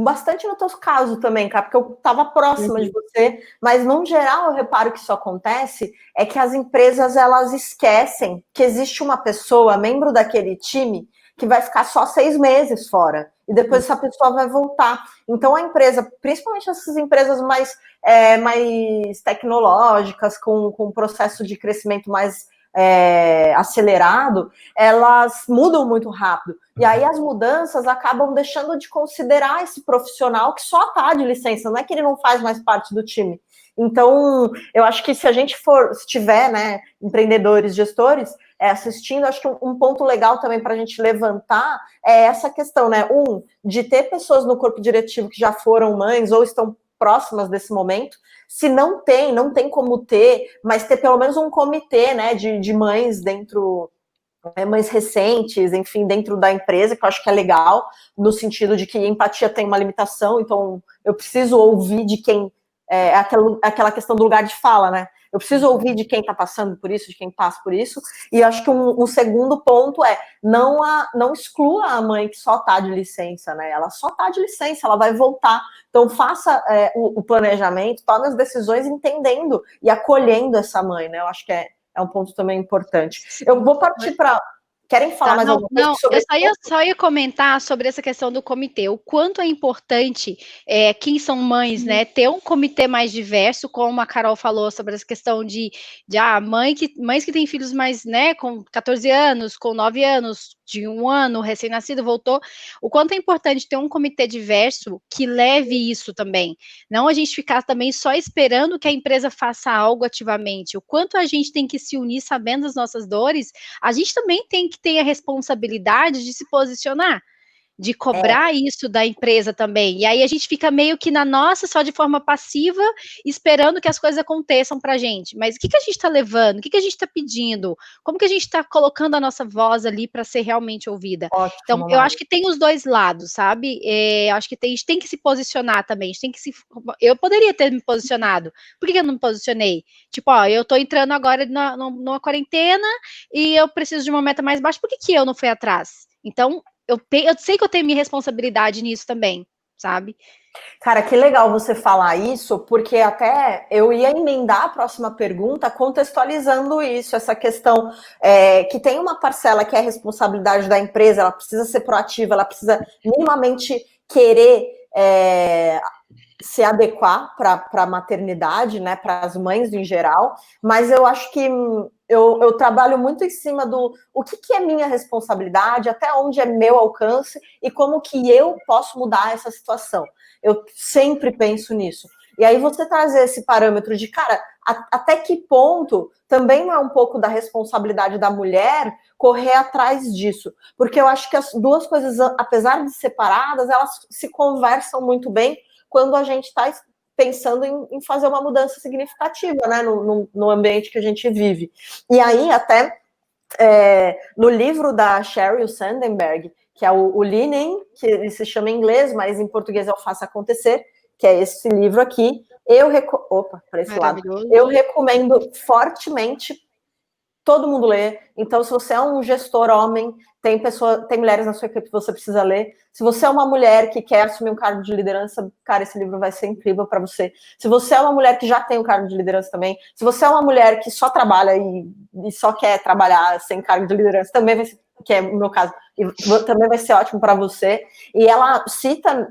bastante no teu caso também, cara, porque eu estava próxima de você, mas, no geral, eu reparo que isso acontece, é que as empresas, elas esquecem que existe uma pessoa, membro daquele time, que vai ficar só 6 meses fora, e depois essa pessoa vai voltar. Então, a empresa, principalmente essas empresas mais tecnológicas, com um processo de crescimento mais acelerado, elas mudam muito rápido. E aí as mudanças acabam deixando de considerar esse profissional que só está de licença, não é que ele não faz mais parte do time. Então, eu acho que se a gente se tiver, né, empreendedores, gestores, assistindo, acho que um ponto legal também para a gente levantar é essa questão, né, de ter pessoas no corpo diretivo que já foram mães ou estão próximas desse momento. Se não tem como ter, mas ter pelo menos um comitê, né, de mães dentro, mães recentes, enfim, dentro da empresa, que eu acho que é legal, no sentido de que empatia tem uma limitação, então eu preciso ouvir de quem, aquela questão do lugar de fala, né? Eu preciso ouvir de quem está passando por isso, de quem passa por isso, e acho que um segundo ponto não exclua a mãe que só está de licença, né? Ela só está de licença, ela vai voltar. Então faça o planejamento, tome as decisões entendendo e acolhendo essa mãe, né? Eu acho que é um ponto também importante. Eu vou partir para... Querem falar mais alguma coisa sobre isso? Eu só ia comentar sobre essa questão do comitê, o quanto é importante, quem são mães, né, ter um comitê mais diverso, como a Carol falou sobre essa questão de mães que têm filhos mais, né, com 14 anos, com 9 anos, de 1 ano, recém-nascido, voltou, o quanto é importante ter um comitê diverso que leve isso também, não a gente ficar também só esperando que a empresa faça algo ativamente, o quanto a gente tem que se unir sabendo as nossas dores, a gente também tem que ter a responsabilidade de se posicionar. de cobrar isso da empresa também. E aí a gente fica meio que na nossa, só de forma passiva, esperando que as coisas aconteçam pra gente. Mas o que a gente está levando? O que a gente está pedindo? Como que a gente está colocando a nossa voz ali para ser realmente ouvida? Ótimo, Então, eu Mari. acho que tem os dois lados, sabe? Acho que a gente tem que se posicionar também. A gente tem que eu poderia ter me posicionado. Por que eu não me posicionei? Tipo, ó, eu tô entrando agora numa quarentena e eu preciso de uma meta mais baixa. Por que eu não fui atrás? Então, eu sei que eu tenho minha responsabilidade nisso também, sabe? Cara, que legal você falar isso, porque até eu ia emendar a próxima pergunta contextualizando isso, essa questão que tem uma parcela que é responsabilidade da empresa, ela precisa ser proativa, ela precisa minimamente querer se adequar para a maternidade, né, para as mães em geral, mas eu acho que eu trabalho muito em cima do o que é minha responsabilidade, até onde é meu alcance e como que eu posso mudar essa situação. Eu sempre penso nisso. E aí você trazer esse parâmetro de, cara, até que ponto também não é um pouco da responsabilidade da mulher correr atrás disso. Porque eu acho que as duas coisas, apesar de separadas, elas se conversam muito bem quando a gente está pensando em fazer uma mudança significativa, né, no ambiente que a gente vive. E aí, até no livro da Sheryl Sandberg, que é o Leaning, que ele se chama em inglês, mas em português é o Faça Acontecer, que é esse livro aqui, para esse lado. Eu recomendo fortemente todo mundo ler. Então, se você é um gestor homem, tem mulheres na sua equipe que você precisa ler. Se você é uma mulher que quer assumir um cargo de liderança, cara, esse livro vai ser incrível para você. Se você é uma mulher que já tem um cargo de liderança também, se você é uma mulher que só trabalha e só quer trabalhar sem cargo de liderança, também vai ser, que é o meu caso, e também vai ser ótimo para você. E ela cita,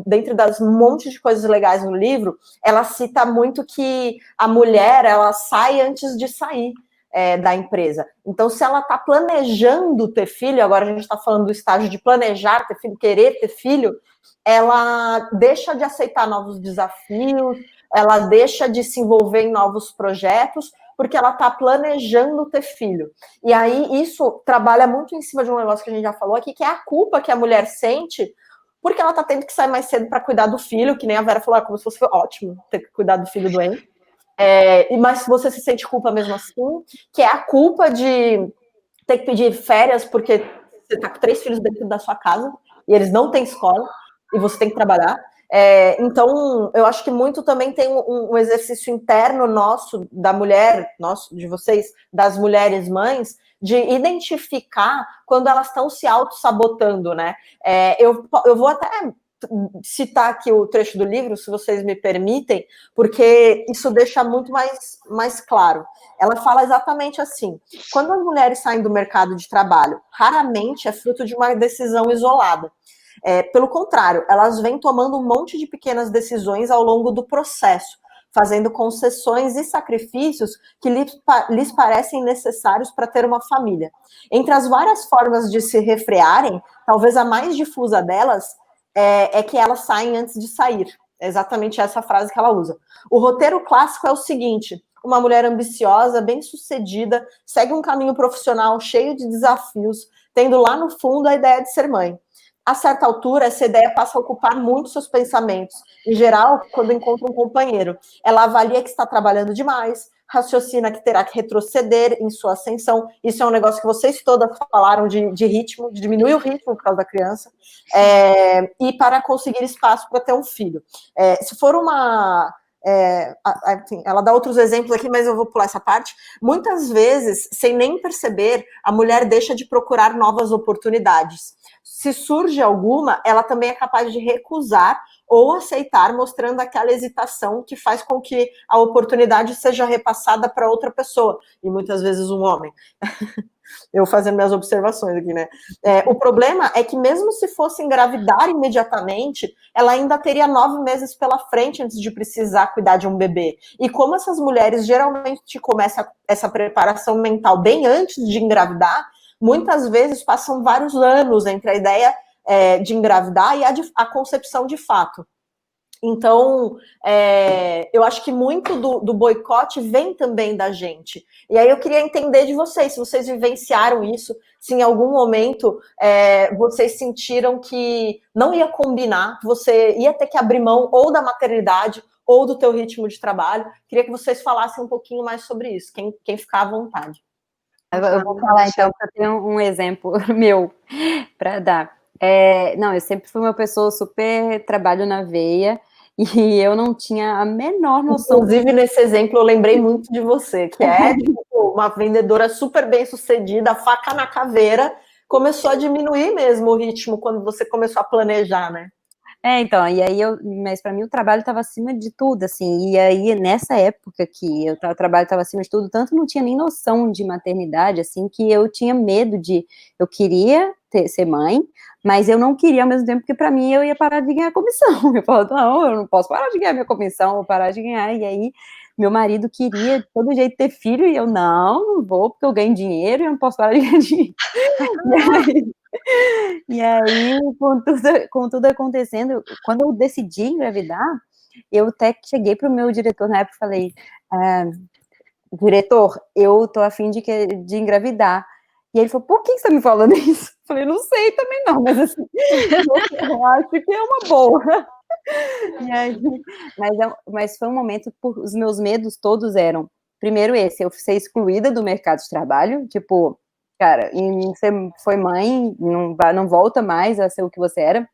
dentre das montes de coisas legais no livro, ela cita muito que a mulher, ela sai antes de sair da empresa. Então, se ela está planejando ter filho, agora a gente está falando do estágio de planejar ter filho, querer ter filho, ela deixa de aceitar novos desafios, ela deixa de se envolver em novos projetos, porque ela está planejando ter filho. E aí, isso trabalha muito em cima de um negócio que a gente já falou aqui, que é a culpa que a mulher sente, porque ela está tendo que sair mais cedo para cuidar do filho, que nem a Vera falou, como se fosse ótimo ter que cuidar do filho doente. Mas você se sente culpa mesmo assim, que é a culpa de ter que pedir férias porque você está com 3 filhos dentro da sua casa e eles não têm escola e você tem que trabalhar. Então, eu acho que muito também tem um exercício interno nosso, da mulher, nosso, de vocês, das mulheres mães, de identificar quando elas estão se auto-sabotando, né? Eu vou até citar aqui o trecho do livro, se vocês me permitem, porque isso deixa muito mais claro. Ela fala exatamente assim: quando as mulheres saem do mercado de trabalho, raramente é fruto de uma decisão isolada. Pelo contrário, elas vêm tomando um monte de pequenas decisões ao longo do processo, fazendo concessões e sacrifícios que lhes parecem necessários para ter uma família. Entre as várias formas de se refrearem, talvez a mais difusa delas é que elas saem antes de sair. É exatamente essa frase que ela usa. O roteiro clássico é o seguinte: uma mulher ambiciosa, bem-sucedida, segue um caminho profissional cheio de desafios, tendo lá no fundo a ideia de ser mãe. A certa altura, essa ideia passa a ocupar muito seus pensamentos. Em geral, quando encontra um companheiro, ela avalia que está trabalhando demais, raciocina que terá que retroceder em sua ascensão. Isso é um negócio que vocês todas falaram de ritmo, de diminuir o ritmo por causa da criança, e para conseguir espaço para ter um filho. Se for uma... assim, ela dá outros exemplos aqui, mas eu vou pular essa parte. Muitas vezes, sem nem perceber, a mulher deixa de procurar novas oportunidades. Se surge alguma, ela também é capaz de recusar ou aceitar, mostrando aquela hesitação que faz com que a oportunidade seja repassada para outra pessoa, e muitas vezes um homem. Eu fazendo minhas observações aqui, né? O problema é que mesmo se fosse engravidar imediatamente, ela ainda teria 9 meses pela frente antes de precisar cuidar de um bebê. E como essas mulheres geralmente começam essa preparação mental bem antes de engravidar, muitas vezes passam vários anos entre a ideia de engravidar e a concepção de fato. Então, eu acho que muito do boicote vem também da gente. E aí eu queria entender de vocês, se vocês vivenciaram isso, se em algum momento vocês sentiram que não ia combinar, que você ia ter que abrir mão ou da maternidade ou do teu ritmo de trabalho. Queria que vocês falassem um pouquinho mais sobre isso, quem ficar à vontade. Eu vou falar então, porque eu tenho um exemplo meu para dar. Não, eu sempre fui uma pessoa super trabalho na veia, e eu não tinha a menor noção. Inclusive, nesse exemplo, eu lembrei muito de você, que é tipo, uma vendedora super bem sucedida, faca na caveira, começou a diminuir mesmo o ritmo quando você começou a planejar, né? Então, e aí mas para mim o trabalho estava acima de tudo, assim, e aí nessa época que o trabalho estava acima de tudo, tanto não tinha nem noção de maternidade, assim, que eu tinha medo eu queria ser mãe, mas eu não queria ao mesmo tempo, porque para mim eu ia parar de ganhar comissão. Eu falava, não, eu não posso parar de ganhar minha comissão, vou parar de ganhar, e aí meu marido queria de todo jeito ter filho, e eu, não vou, porque eu ganho dinheiro e eu não posso parar de ganhar dinheiro. E aí, com tudo acontecendo, quando eu decidi engravidar, eu até cheguei para o meu diretor na época e falei, diretor, eu tô a fim de engravidar. E ele falou, por que você tá me falando isso? Eu falei, não sei também não, mas assim, eu acho que é uma boa. E aí, mas foi um momento, os meus medos todos eram, primeiro eu ser excluída do mercado de trabalho, tipo, cara, você foi mãe, não volta mais a ser o que você era,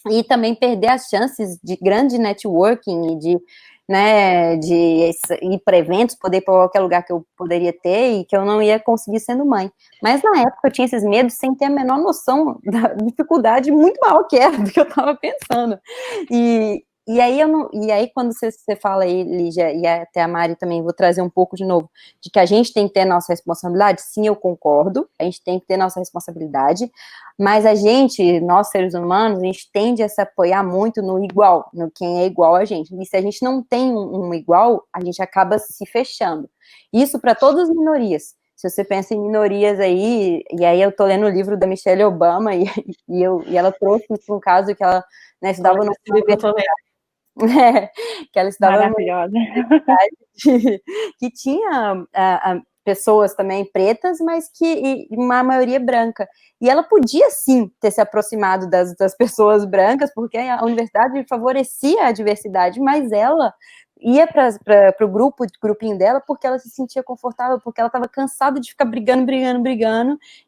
e também perder as chances de grande networking e de ir para eventos, poder ir para qualquer lugar que eu poderia ter e que eu não ia conseguir sendo mãe. Mas na época eu tinha esses medos sem ter a menor noção da dificuldade muito maior que era do que eu estava pensando. E aí quando você fala aí, Lígia, e até a Mari também, vou trazer um pouco de novo, de que a gente tem que ter nossa responsabilidade, sim, eu concordo, a gente tem que ter nossa responsabilidade, mas nós seres humanos, a gente tende a se apoiar muito no igual, no quem é igual a gente, e se a gente não tem um igual, a gente acaba se fechando. Isso para todas as minorias. Se você pensa em minorias aí, e aí eu tô lendo o livro da Michelle Obama, e ela trouxe isso, um caso que ela estudava no que ela estudava maravilhosa, que tinha pessoas também pretas, mas que uma maioria branca. E ela podia sim ter se aproximado das pessoas brancas, porque a universidade favorecia a diversidade, mas ela ia para o grupinho dela porque ela se sentia confortável, porque ela estava cansada de ficar brigando,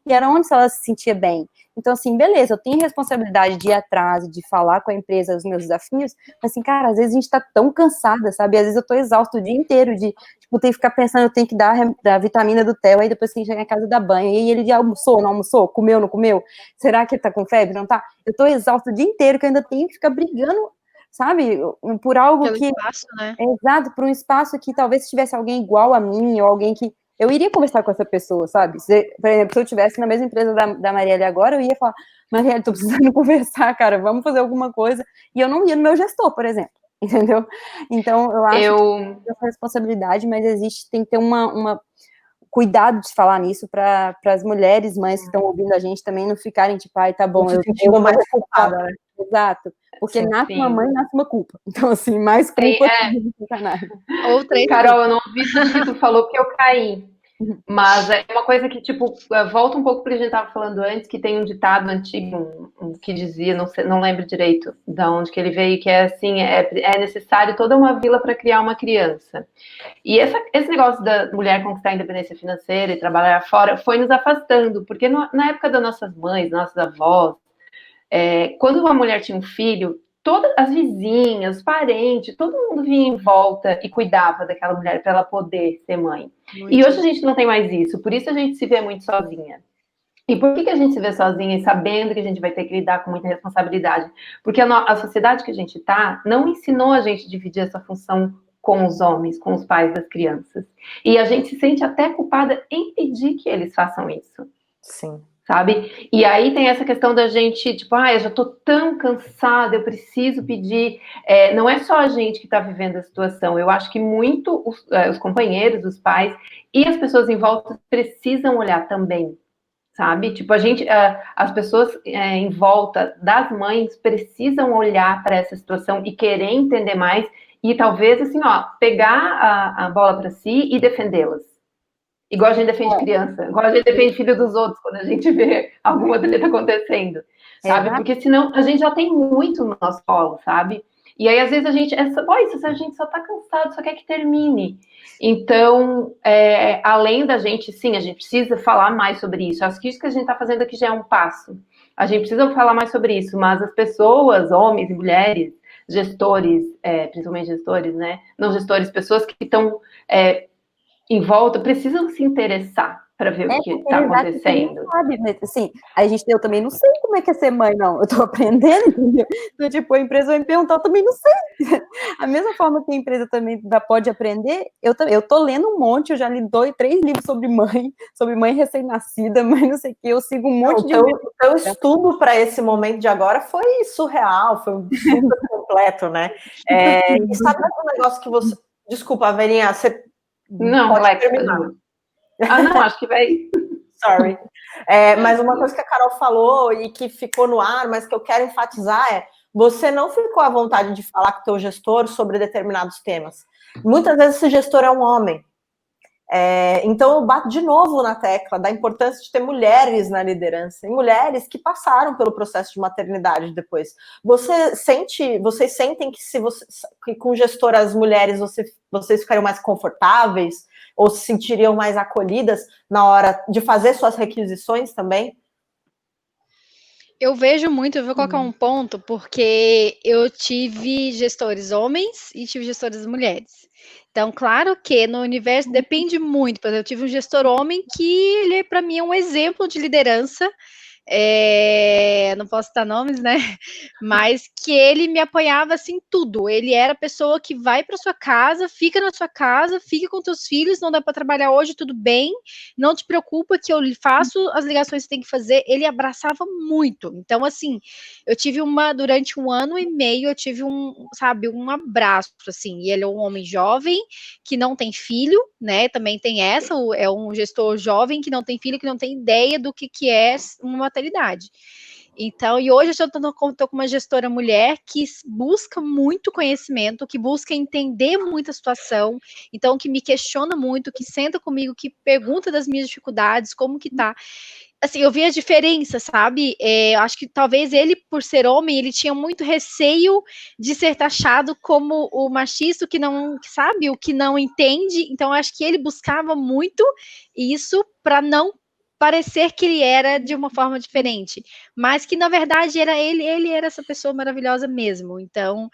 e era onde ela se sentia bem. Então, assim, beleza, eu tenho responsabilidade de ir atrás, de falar com a empresa os meus desafios, mas, assim, cara, às vezes a gente tá tão cansada, sabe? Às vezes eu tô exausta o dia inteiro de, tipo, ter que ficar pensando, eu tenho que dar a vitamina do Theo, aí depois que a gente chega em casa dá banho, e aí ele já almoçou, não almoçou, comeu, não comeu? Será que ele tá com febre? Não tá? Eu tô exausta o dia inteiro, que eu ainda tenho que ficar brigando, sabe? Por algo Pelo que... espaço, né? Exato, por um espaço que talvez tivesse alguém igual a mim, ou alguém que eu iria conversar com essa pessoa, sabe? Por exemplo, se eu estivesse na mesma empresa da Marielle agora, eu ia falar, Marielle, tô precisando conversar, cara, vamos fazer alguma coisa. E eu não ia no meu gestor, por exemplo, entendeu? Então, eu acho que tem essa responsabilidade, mas tem que ter cuidado de falar nisso para as mulheres, mães que estão ouvindo a gente também não ficarem tipo, ai, tá bom, eu mais culpada, né? Exato. Porque nasce uma mãe, nasce uma culpa. Então, assim, mais culpa que sacanagem. Ou três. Carol, eu não ouvi tudo que tu falou porque eu caí. Mas é uma coisa que, tipo, volta um pouco porque a gente estava falando antes, que tem um ditado antigo que dizia, não lembro direito de onde que ele veio, que é assim, é necessário toda uma vila para criar uma criança. E esse negócio da mulher conquistar a independência financeira e trabalhar fora foi nos afastando, porque na época das nossas mães, nossas avós, quando uma mulher tinha um filho, todas as vizinhas, os parentes, todo mundo vinha em volta e cuidava daquela mulher para ela poder ser mãe. Muito. E hoje a gente não tem mais isso, por isso a gente se vê muito sozinha. E por que a gente se vê sozinha e sabendo que a gente vai ter que lidar com muita responsabilidade? Porque a sociedade que a gente está não ensinou a gente a dividir essa função com os homens, com os pais das crianças. E a gente se sente até culpada em pedir que eles façam isso. Sim. Sabe? E aí tem essa questão da gente, tipo, eu já tô tão cansada, eu preciso pedir. Não é só a gente que tá vivendo a situação, eu acho que muito os companheiros, os pais e as pessoas em volta precisam olhar também sabe? Tipo, as pessoas em volta das mães precisam olhar para essa situação e querer entender mais e talvez, assim, ó, pegar a bola para si e defendê-las. Igual a gente defende criança, igual a gente defende filho dos outros quando a gente vê alguma treta acontecendo, sabe? Exato. Porque senão a gente já tem muito no nosso colo, sabe? E aí, às vezes, a gente só tá cansado, só quer que termine. Então, além da gente, sim, a gente precisa falar mais sobre isso. Acho que isso que a gente tá fazendo aqui já é um passo. A gente precisa falar mais sobre isso, mas as pessoas, homens e mulheres, gestores, principalmente gestores, né? Não gestores, pessoas que estão em volta, precisam se interessar para ver o que Porque está eles acham que a gente acontecendo. sabe, mas, assim, eu também não sei como é que é ser mãe, não. Eu tô aprendendo, entendeu? Então, tipo, a empresa vai me perguntar, eu também não sei. A mesma forma que a empresa também pode aprender, eu tô lendo um monte, eu já li 3 livros sobre mãe recém-nascida, mãe não sei o que, eu sigo um monte de... O teu estudo para esse momento de agora foi surreal, foi super completo, né? E sabe um negócio que você... Desculpa, Verinha, você Não, pode Alex, terminar. não, acho que vai... Sorry. Mas uma coisa que a Carol falou e que ficou no ar, mas que eu quero enfatizar você não ficou à vontade de falar com o teu gestor sobre determinados temas. Muitas vezes esse gestor é um homem. Então eu bato de novo na tecla da importância de ter mulheres na liderança, e mulheres que passaram pelo processo de maternidade depois. Vocês sentem que com gestor as mulheres vocês ficariam mais confortáveis ou se sentiriam mais acolhidas na hora de fazer suas requisições também? Eu vejo muito, eu vou colocar um ponto, porque eu tive gestores homens e tive gestores mulheres. Então, claro que no universo depende muito. Por exemplo, eu tive um gestor homem que ele, para mim, é um exemplo de liderança. Não posso citar nomes, né? Mas que ele me apoiava assim tudo. Ele era a pessoa que vai para sua casa, fica na sua casa, fica com teus filhos, não dá para trabalhar hoje, tudo bem. Não te preocupa que eu faço as ligações que você tem que fazer. Ele abraçava muito. Então, assim, eu tive durante 1 ano e meio, eu tive um abraço, assim. E ele é um homem jovem que não tem filho, né? Também tem essa, é um gestor jovem que não tem filho, que não tem ideia do que é uma maternidade. Então, e hoje eu estou com uma gestora mulher que busca muito conhecimento, que busca entender muita situação, então que me questiona muito, que senta comigo, que pergunta das minhas dificuldades, como que tá. Assim, eu vi a diferença, sabe? Acho que talvez ele, por ser homem, ele tinha muito receio de ser taxado como o machista, que não sabe, o que não entende. Então, acho que ele buscava muito isso para não parecer que ele era de uma forma diferente, mas que na verdade ele era essa pessoa maravilhosa mesmo. Então,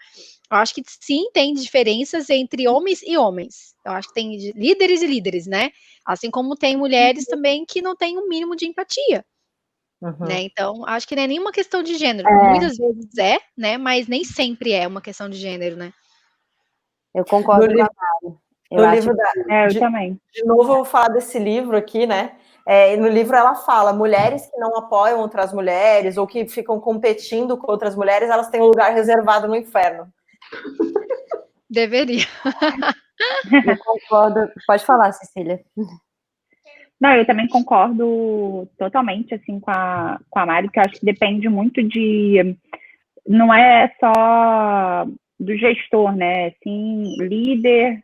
eu acho que sim, tem diferenças entre homens e homens. Eu acho que tem líderes e líderes, né? Assim como tem mulheres também que não têm um mínimo de empatia. Né? Então, acho que não é nenhuma questão de gênero. Muitas vezes né? Mas nem sempre é uma questão de gênero, né? Eu concordo com a Mari. Eu acho eu também. De novo, eu vou falar desse livro aqui, né? No livro ela fala, mulheres que não apoiam outras mulheres ou que ficam competindo com outras mulheres, elas têm um lugar reservado no inferno. Deveria. Eu concordo. Pode falar, Cecília. Não, eu também concordo totalmente, assim, com a Mari, que eu acho que depende muito não é só do gestor, né? Assim, líder,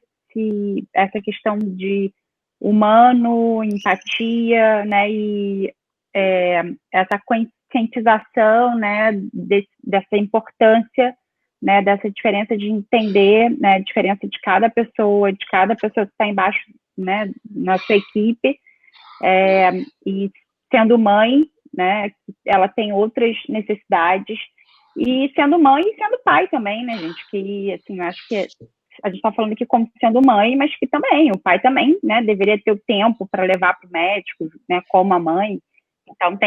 essa questão de humano, empatia, né? E essa conscientização, né? Dessa importância, né? Dessa diferença de entender, né? A diferença de cada pessoa que está embaixo, né? Na sua equipe. E sendo mãe, né, ela tem outras necessidades, e sendo mãe e sendo pai também, né, gente, que, assim, acho que a gente está falando aqui como sendo mãe, mas que também, o pai também, né, deveria ter o tempo para levar para o médico, né, como a mãe. Então,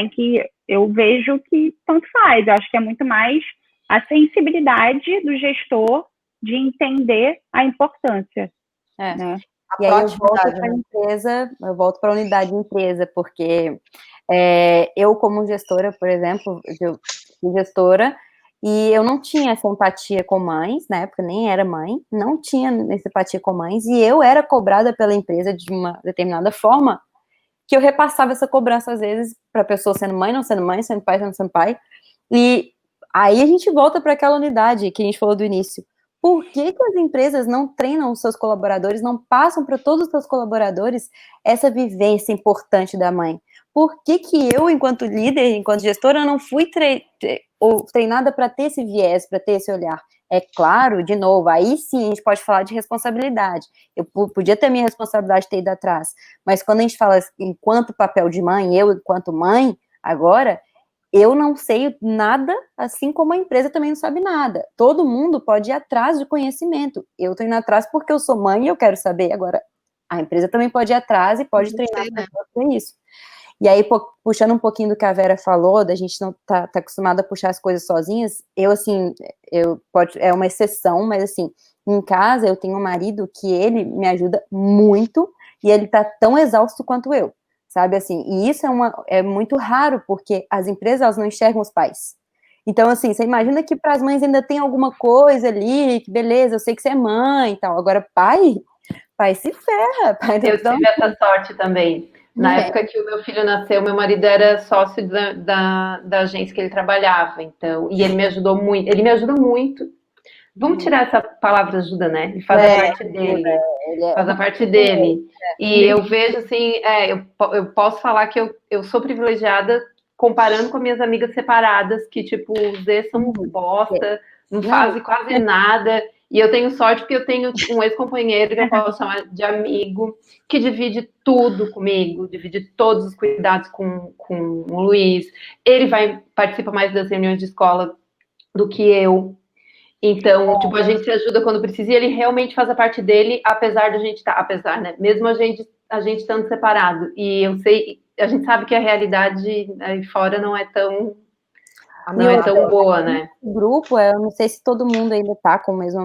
eu vejo que tanto faz, eu acho que é muito mais a sensibilidade do gestor de entender a importância, né. E aí eu volto para a unidade de empresa, porque eu, como gestora, por exemplo, eu fui gestora, e eu não tinha essa empatia com mães, na época nem era mãe, não tinha essa empatia com mães, e eu era cobrada pela empresa de uma determinada forma, que eu repassava essa cobrança, às vezes, para a pessoa sendo mãe, sendo pai, não sendo pai. E aí a gente volta para aquela unidade que a gente falou do início. Por que as empresas não treinam os seus colaboradores, não passam para todos os seus colaboradores essa vivência importante da mãe? Por que eu, enquanto líder, enquanto gestora, não fui treinada para ter esse viés, para ter esse olhar? É claro, de novo, aí sim a gente pode falar de responsabilidade. Eu podia ter minha responsabilidade de ter ido atrás, mas quando a gente fala enquanto papel de mãe, eu enquanto mãe, agora, eu não sei nada, assim como a empresa também não sabe nada. Todo mundo pode ir atrás de conhecimento. Eu estou indo atrás porque eu sou mãe e eu quero saber. Agora, a empresa também pode ir atrás e pode treinar para fazer isso. E aí, puxando um pouquinho do que a Vera falou, da gente não tá acostumada a puxar as coisas sozinhas, assim, é uma exceção, mas assim, em casa eu tenho um marido que ele me ajuda muito e ele tá tão exausto quanto eu, sabe, assim, e isso é muito raro, porque as empresas, elas não enxergam os pais. Então, assim, você imagina que para as mães ainda tem alguma coisa ali, que beleza, eu sei que você é mãe e tal, agora pai se ferra. Pai, eu tive essa sorte também. Na época que o meu filho nasceu, meu marido era sócio da agência que ele trabalhava, então, e ele me ajudou muito, ele me ajuda muito. Vamos tirar essa palavra ajuda, né? Ele faz a parte dele, faz a parte dele. E eu vejo assim, eu posso falar que eu sou privilegiada comparando com minhas amigas separadas, que tipo, os Z são bosta, não fazem quase nada. E eu tenho sorte porque eu tenho um ex-companheiro que eu posso chamar de amigo, que divide tudo comigo, divide todos os cuidados com o Luiz. Ele participa mais das reuniões de escola do que eu. Então, tipo, a gente se ajuda quando precisa e ele realmente faz a parte dele, apesar da gente estar, apesar, né? Mesmo a gente estando separado. E eu sei, a gente sabe que a realidade aí fora não é tão boa, né? O grupo, eu não sei se todo mundo ainda tá com o mesmo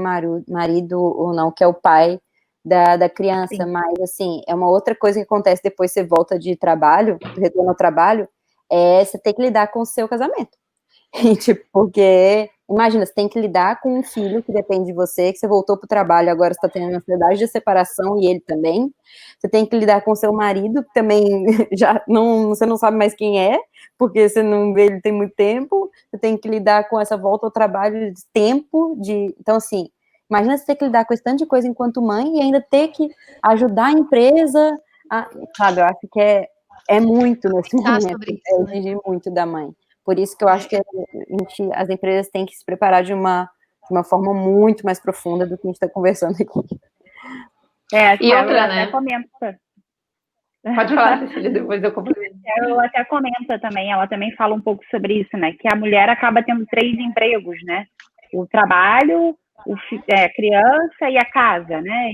marido ou não, que é o pai da criança, sim. Mas, assim, é uma outra coisa que acontece depois que você volta de trabalho, retorno ao trabalho, você tem que lidar com o seu casamento. E, tipo, porque, imagina, você tem que lidar com um filho que depende de você, que você voltou pro trabalho, agora você tá tendo ansiedade de separação, e ele também. Você tem que lidar com o seu marido, que também você não sabe mais quem é, porque você não vê ele tem muito tempo. Você tem que lidar com essa volta ao trabalho de tempo, então, assim, imagina você ter que lidar com esse tanto de coisa enquanto mãe, e ainda ter que ajudar a empresa, sabe, eu acho que é muito nesse momento, exigir muito da mãe. Por isso que eu acho que as empresas têm que se preparar de uma forma muito mais profunda do que a gente está conversando aqui. E outra, né? Comenta. Pode falar, Cecília, depois eu complemento. Ela até comenta também, ela também fala um pouco sobre isso, né? Que a mulher acaba tendo 3 empregos, né? O trabalho, a criança e a casa, né?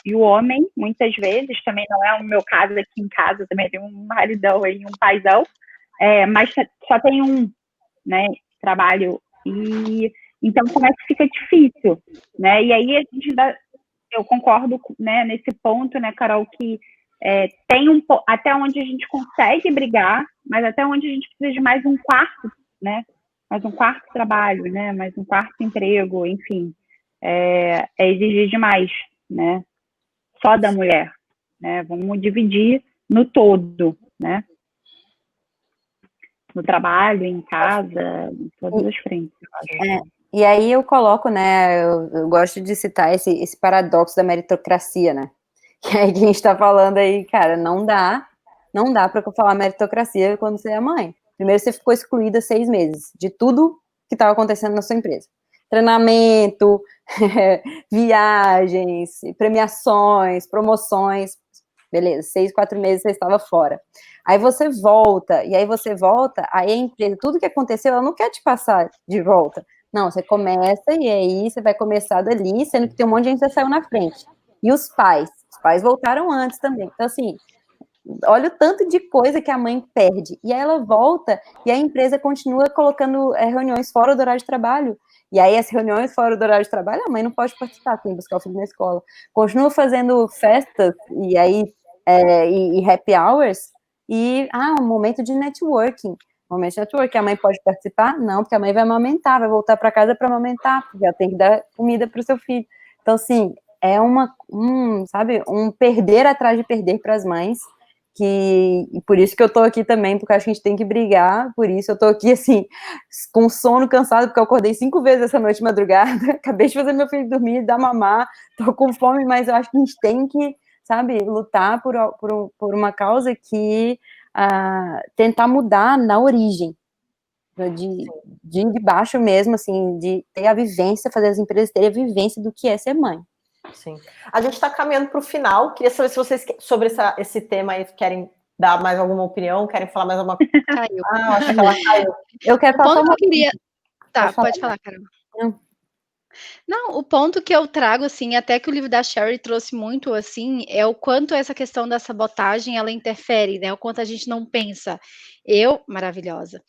E o homem, muitas vezes, também não é o meu caso aqui em casa, também tem um maridão aí, um paizão, mas só tem um, né, trabalho, e então como é que fica difícil, né? E aí eu concordo, né, nesse ponto, né, Carol, que tem até onde a gente consegue brigar, mas até onde a gente precisa de mais um quarto, né? Mais um quarto trabalho, né? Mais um quarto emprego, enfim, é exigir demais, né? Só da mulher, né? Vamos dividir no todo, né? No trabalho, em casa, em todas as frentes. E aí eu coloco, né, eu gosto de citar esse paradoxo da meritocracia, né, que aí que a gente tá falando aí, cara, não dá pra falar meritocracia quando você é mãe. Primeiro você ficou excluída 6 meses de tudo que estava acontecendo na sua empresa. Treinamento, viagens, premiações, promoções, beleza, 6, 4 meses você estava fora. Aí você volta, aí a empresa, tudo que aconteceu, ela não quer te passar de volta. Não, você começa e aí você vai começar dali, sendo que tem um monte de gente que já saiu na frente. E os pais voltaram antes também. Então, assim, olha o tanto de coisa que a mãe perde. E aí ela volta e a empresa continua colocando reuniões fora do horário de trabalho. E aí as reuniões fora do horário de trabalho, a mãe não pode participar, tem que buscar o filho na escola. Continua fazendo festas e aí e happy hours e um momento de networking. A mãe pode participar? Não, porque a mãe vai amamentar, vai voltar para casa para amamentar, porque ela tem que dar comida para o seu filho. Então, assim, é um perder atrás de perder para as mães, e por isso que eu tô aqui também, porque acho que a gente tem que brigar, por isso eu tô aqui, assim, com sono, cansado, porque eu acordei 5 vezes essa noite de madrugada, acabei de fazer meu filho dormir, dar mamar, tô com fome, mas eu acho que a gente tem que, sabe, lutar por uma causa que tentar mudar na origem, de baixo mesmo, assim, de ter a vivência, fazer as empresas terem a vivência do que é ser mãe. Sim. A gente está caminhando para o final. Queria saber se vocês, sobre esse tema aí, querem dar mais alguma opinião, querem falar mais alguma coisa. Caiu. Acho que ela caiu. Eu quero falar Ponto que eu queria... Tá, pode falar, Carol. Não, o ponto que eu trago, assim, até que o livro da Sherry trouxe muito, assim, é o quanto essa questão da sabotagem, ela interfere, né? O quanto a gente não pensa. Maravilhosa.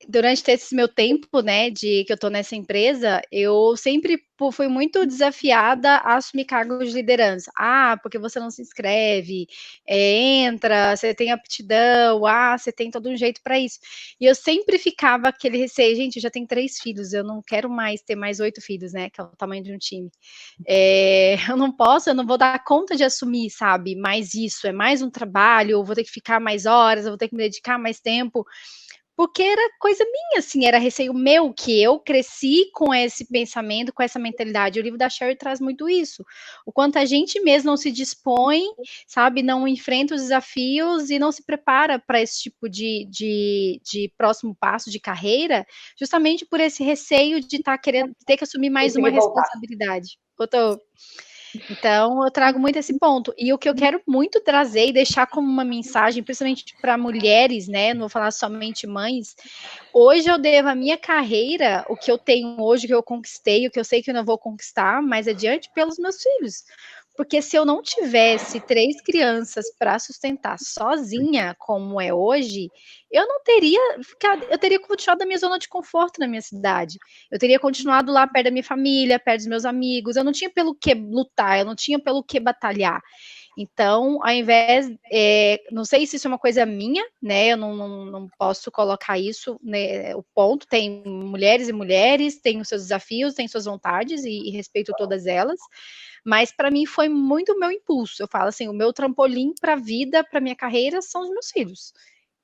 Durante esse meu tempo, né, que eu tô nessa empresa, eu sempre fui muito desafiada a assumir cargos de liderança. Porque você não se inscreve, entra, você tem aptidão, você tem todo um jeito para isso. E eu sempre ficava aquele receio, gente, eu já tenho 3 filhos, eu não quero mais ter mais 8 filhos, né, que é o tamanho de um time. Eu não vou dar conta de assumir, sabe, mais isso, é mais um trabalho, eu vou ter que ficar mais horas, eu vou ter que me dedicar mais tempo, porque era coisa minha, assim, era receio meu, que eu cresci com esse pensamento, com essa mentalidade. O livro da Sherry traz muito isso. O quanto a gente mesmo não se dispõe, sabe, não enfrenta os desafios e não se prepara para esse tipo de próximo passo de carreira, justamente por esse receio de estar querendo ter que assumir mais uma responsabilidade. Então, eu trago muito esse ponto. E o que eu quero muito trazer e deixar como uma mensagem, principalmente para mulheres, né? Não vou falar somente mães. Hoje eu devo a minha carreira, o que eu tenho hoje, o que eu conquistei, o que eu sei que eu não vou conquistar mais adiante, pelos meus filhos. Porque se eu não tivesse 3 crianças para sustentar sozinha, como é hoje, eu não teria eu teria continuado na minha zona de conforto na minha cidade. Eu teria continuado lá perto da minha família, perto dos meus amigos. Eu não tinha pelo que lutar, eu não tinha pelo que batalhar. Então, ao invés, não sei se isso é uma coisa minha, né? Eu não posso colocar isso, né? O ponto, tem mulheres e mulheres, tem os seus desafios, tem suas vontades e respeito todas elas. Mas para mim foi muito o meu impulso. Eu falo assim, o meu trampolim para a vida, para minha carreira, são os meus filhos.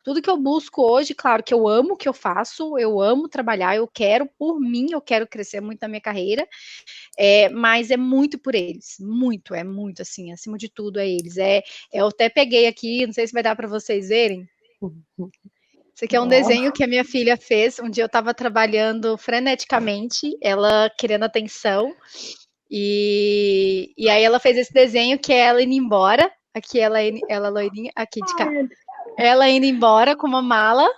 Tudo que eu busco hoje, claro que eu amo o que eu faço, eu amo trabalhar, eu quero por mim, eu quero crescer muito na minha carreira, mas é muito por eles, é muito assim, acima de tudo é eles. Eu até peguei aqui, não sei se vai dar para vocês verem. Isso aqui é um desenho que a minha filha fez. Um dia eu estava trabalhando freneticamente, ela querendo atenção. E aí ela fez esse desenho que é ela indo embora. Aqui ela loirinha, aqui de cá. Ela indo embora com uma mala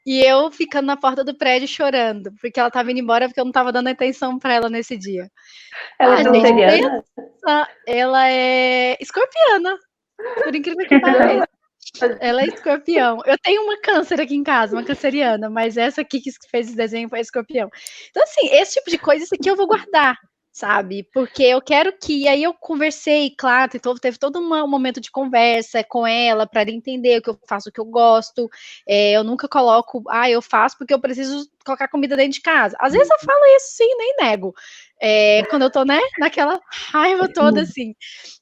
e eu ficando na porta do prédio chorando, porque ela tava indo embora porque eu não tava dando atenção para ela nesse dia. Ela é canceriana? Ela é escorpiana, por incrível que pareça. Ela é escorpião. Eu tenho uma câncer aqui em casa, uma canceriana, mas essa aqui que fez esse desenho foi escorpião. Então, assim, esse tipo de coisa, isso aqui eu vou guardar, sabe? Porque eu quero que... Aí eu conversei, claro, teve todo um momento de conversa com ela, para ela entender o que eu faço, o que eu gosto. Eu nunca coloco, eu faço porque eu preciso colocar comida dentro de casa. Às vezes eu falo isso sim, nem nego. Quando eu tô, né, naquela raiva toda, assim.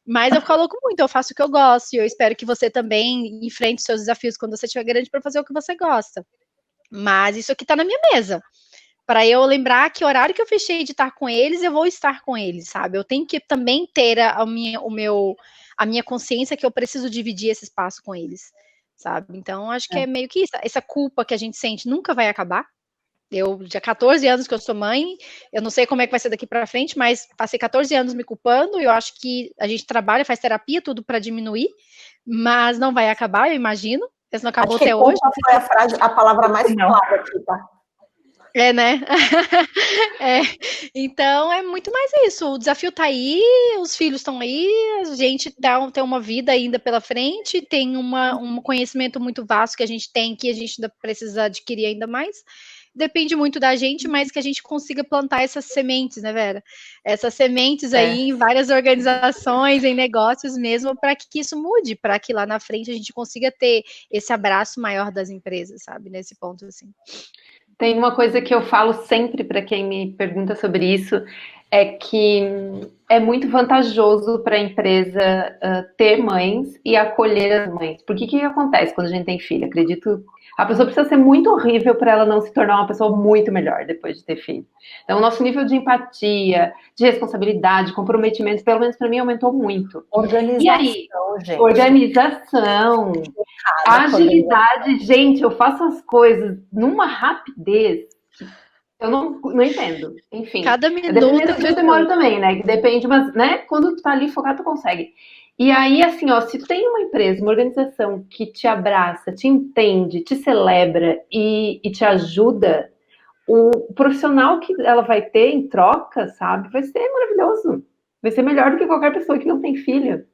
Mas eu coloco muito, eu faço o que eu gosto, e eu espero que você também enfrente seus desafios quando você estiver grande para fazer o que você gosta. Mas isso aqui tá na minha mesa. Para eu lembrar que o horário que eu fechei de estar com eles, eu vou estar com eles, sabe? Eu tenho que também ter a minha consciência que eu preciso dividir esse espaço com eles, sabe? Então, acho que é meio que isso. Essa culpa que a gente sente nunca vai acabar. Eu já 14 anos que eu sou mãe, eu não sei como é que vai ser daqui para frente, mas passei 14 anos me culpando, e eu acho que a gente trabalha, faz terapia, tudo para diminuir, mas não vai acabar, eu imagino. Esse não acabou até hoje. Foi a palavra mais falada aqui, tá? Né? Então é muito mais isso. O desafio tá aí, os filhos estão aí, a gente tem uma vida ainda pela frente, tem um conhecimento muito vasto que a gente tem, que a gente ainda precisa adquirir ainda mais. Depende muito da gente, mas que a gente consiga plantar essas sementes, né, Vera? Essas sementes aí em várias organizações, em negócios mesmo, para que isso mude, para que lá na frente a gente consiga ter esse abraço maior das empresas, sabe? Nesse ponto, assim. Tem uma coisa que eu falo sempre para quem me pergunta sobre isso, é que é muito vantajoso para a empresa ter mães e acolher as mães. Porque o que acontece quando a gente tem filho? Acredito, a pessoa precisa ser muito horrível para ela não se tornar uma pessoa muito melhor depois de ter filho. Então, o nosso nível de empatia, de responsabilidade, comprometimento, pelo menos para mim, aumentou muito. Organização, E aí, gente. organização, agilidade, gente, eu faço as coisas numa rapidez que eu não entendo. Enfim, Cada minuto dependendo do de demora também, né? Que depende, mas, né? Quando tu tá ali focado, tu consegue. E aí, assim, ó, se tu tem uma empresa, uma organização que te abraça, te entende, te celebra e te ajuda, o profissional que ela vai ter em troca, sabe, vai ser maravilhoso. Vai ser melhor do que qualquer pessoa que não tem filho.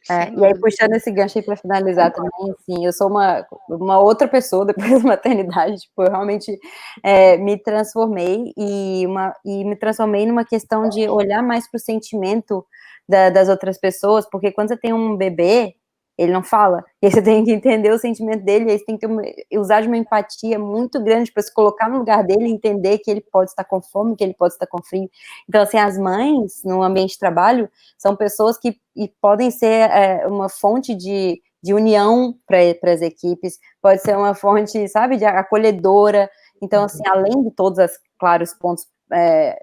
E aí, puxando esse gancho aí para finalizar também, assim, eu sou uma outra pessoa depois da maternidade, tipo, eu realmente me transformei e me transformei numa questão de olhar mais para o sentimento das outras pessoas, porque quando você tem um bebê, ele não fala, e aí você tem que entender o sentimento dele, e aí você tem que usar de uma empatia muito grande para se colocar no lugar dele e entender que ele pode estar com fome, que ele pode estar com frio. Então, assim, as mães, no ambiente de trabalho, são pessoas que podem ser uma fonte de união para as equipes, pode ser uma fonte, sabe, de acolhedora. Então, assim, além de todos os pontos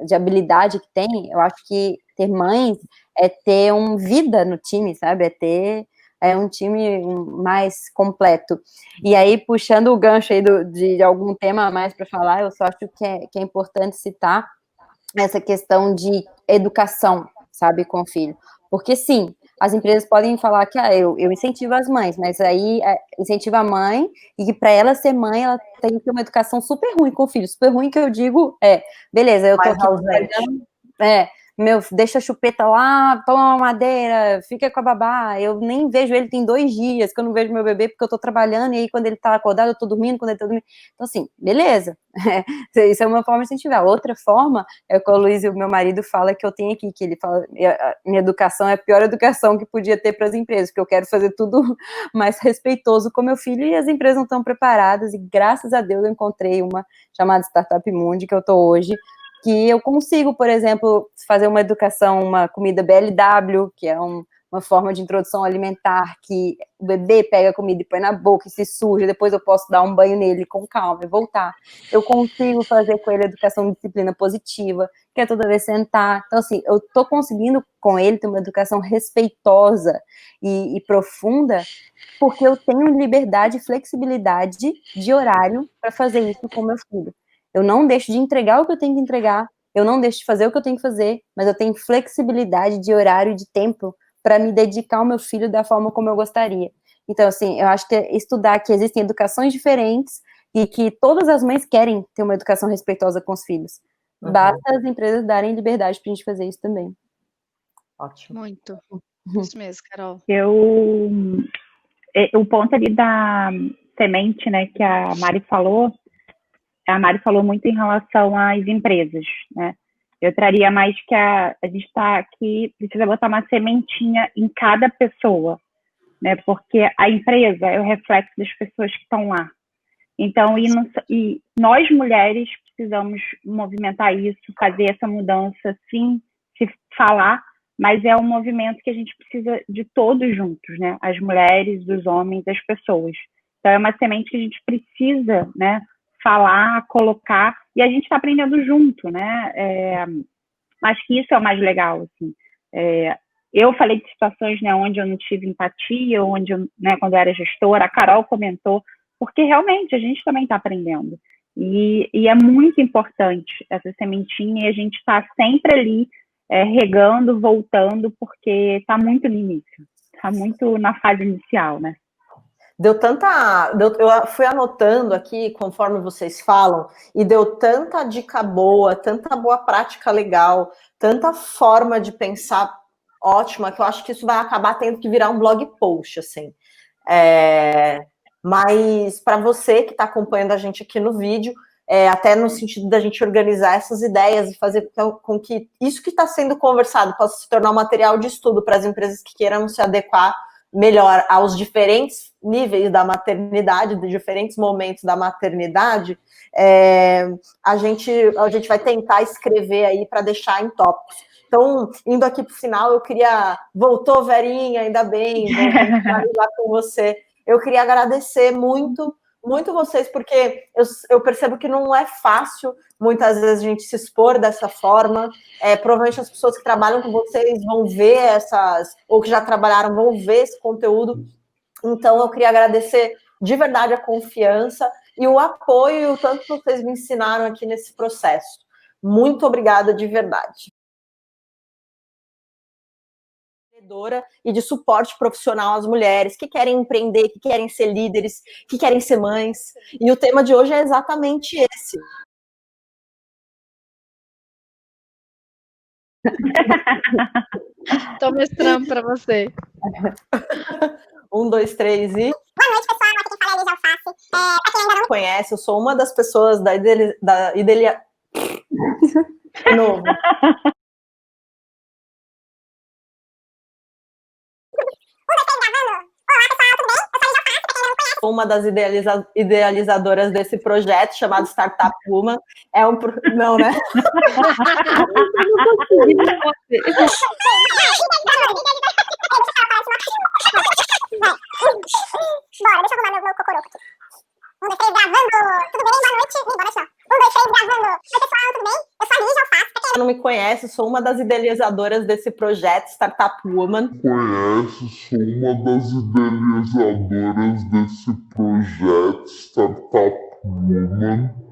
de habilidade que tem, eu acho que ter mães é ter vida no time, sabe, é ter um time mais completo. E aí, puxando o gancho aí de algum tema a mais para falar, eu só acho que é importante citar essa questão de educação, sabe, com o filho. Porque, sim, as empresas podem falar que eu incentivo as mães, mas aí incentiva a mãe e que para ela ser mãe, ela tem que ter uma educação super ruim com o filho. Super ruim que eu digo beleza, eu tô aqui trabalhando, deixa a chupeta lá, toma uma madeira, fica com a babá, eu nem vejo ele, tem 2 dias que eu não vejo meu bebê porque eu tô trabalhando, e aí quando ele tá acordado eu tô dormindo, quando ele tá dormindo, então assim, beleza, isso é uma forma de incentivar. Outra forma é o que o Luiz, o meu marido, fala que eu tenho aqui, que ele fala, minha educação é a pior educação que podia ter para as empresas, porque eu quero fazer tudo mais respeitoso com meu filho, e as empresas não estão preparadas, e graças a Deus eu encontrei uma chamada Startup Mundi, que eu tô hoje, que eu consigo, por exemplo, fazer uma educação, uma comida BLW, que é uma forma de introdução alimentar, que o bebê pega a comida e põe na boca e se suja, depois eu posso dar um banho nele com calma e voltar. Eu consigo fazer com ele educação de disciplina positiva, que é toda vez sentar. Então, assim, eu tô conseguindo com ele ter uma educação respeitosa e profunda, porque eu tenho liberdade e flexibilidade de horário para fazer isso com meu filho. Eu não deixo de entregar o que eu tenho que entregar, eu não deixo de fazer o que eu tenho que fazer, mas eu tenho flexibilidade de horário e de tempo para me dedicar ao meu filho da forma como eu gostaria. Então, assim, eu acho que estudar que existem educações diferentes e que todas as mães querem ter uma educação respeitosa com os filhos. Basta as empresas darem liberdade para a gente fazer isso também. Ótimo. Muito. Isso mesmo, Carol. O ponto ali da semente, né, que a Mari falou muito em relação às empresas, né? Eu traria mais que a gente está aqui, precisa botar uma sementinha em cada pessoa, né? Porque a empresa é o reflexo das pessoas que estão lá. Então, e nós mulheres precisamos movimentar isso, fazer essa mudança, sim, se falar, mas é um movimento que a gente precisa de todos juntos, né? As mulheres, os homens, as pessoas. Então, é uma semente que a gente precisa, né, falar, colocar, e a gente está aprendendo junto, né? Acho que isso é o mais legal, assim. Eu falei de situações, né, onde eu não tive empatia, onde eu, né, quando eu era gestora, a Carol comentou, porque realmente a gente também está aprendendo. E é muito importante essa sementinha, e a gente está sempre ali regando, voltando, porque está muito no início, está muito na fase inicial, né? Eu fui anotando aqui, conforme vocês falam, e deu tanta dica boa, tanta boa prática legal, tanta forma de pensar ótima, que eu acho que isso vai acabar tendo que virar um blog post, assim. Mas para você que está acompanhando a gente aqui no vídeo, até no sentido da gente organizar essas ideias e fazer com que isso que está sendo conversado possa se tornar um material de estudo para as empresas que queiram se adequar melhor aos diferentes níveis da maternidade, de diferentes momentos da maternidade, a gente vai tentar escrever aí para deixar em tópicos. Então, indo aqui para o final, eu queria... Voltou, Verinha, ainda bem, vou finalizar com você. Eu queria agradecer muito, muito vocês, porque eu percebo que não é fácil, muitas vezes, a gente se expor dessa forma. Provavelmente as pessoas que trabalham com vocês vão ver ou que já trabalharam, vão ver esse conteúdo. Então, eu queria agradecer de verdade a confiança e o apoio, e o tanto que vocês me ensinaram aqui nesse processo. Muito obrigada de verdade. E de suporte profissional às mulheres que querem empreender, que querem ser líderes, que querem ser mães. E o tema de hoje é exatamente esse. Tô mestrando para você. 1, 2, 3 e... Boa noite, pessoal. Aqui quem fala é Elisa Alface. Pra quem ainda não conhece, eu sou uma das pessoas da Idelia... De novo. Uma das idealizadoras desse projeto chamado Startup Woman. Não, né? Bora, deixa eu arrumar meu cocoroco aqui. 1, 2, 3, gravando! Tudo bem? Boa noite. Boa noite, não. 1, 2, 3, gravando! Oi, pessoal, tudo bem? Eu sou a Lígia Alface. Pra quem não me conhece, sou uma das idealizadoras desse projeto Startup Woman. Sou uma das idealizadoras desse projeto Startup Woman.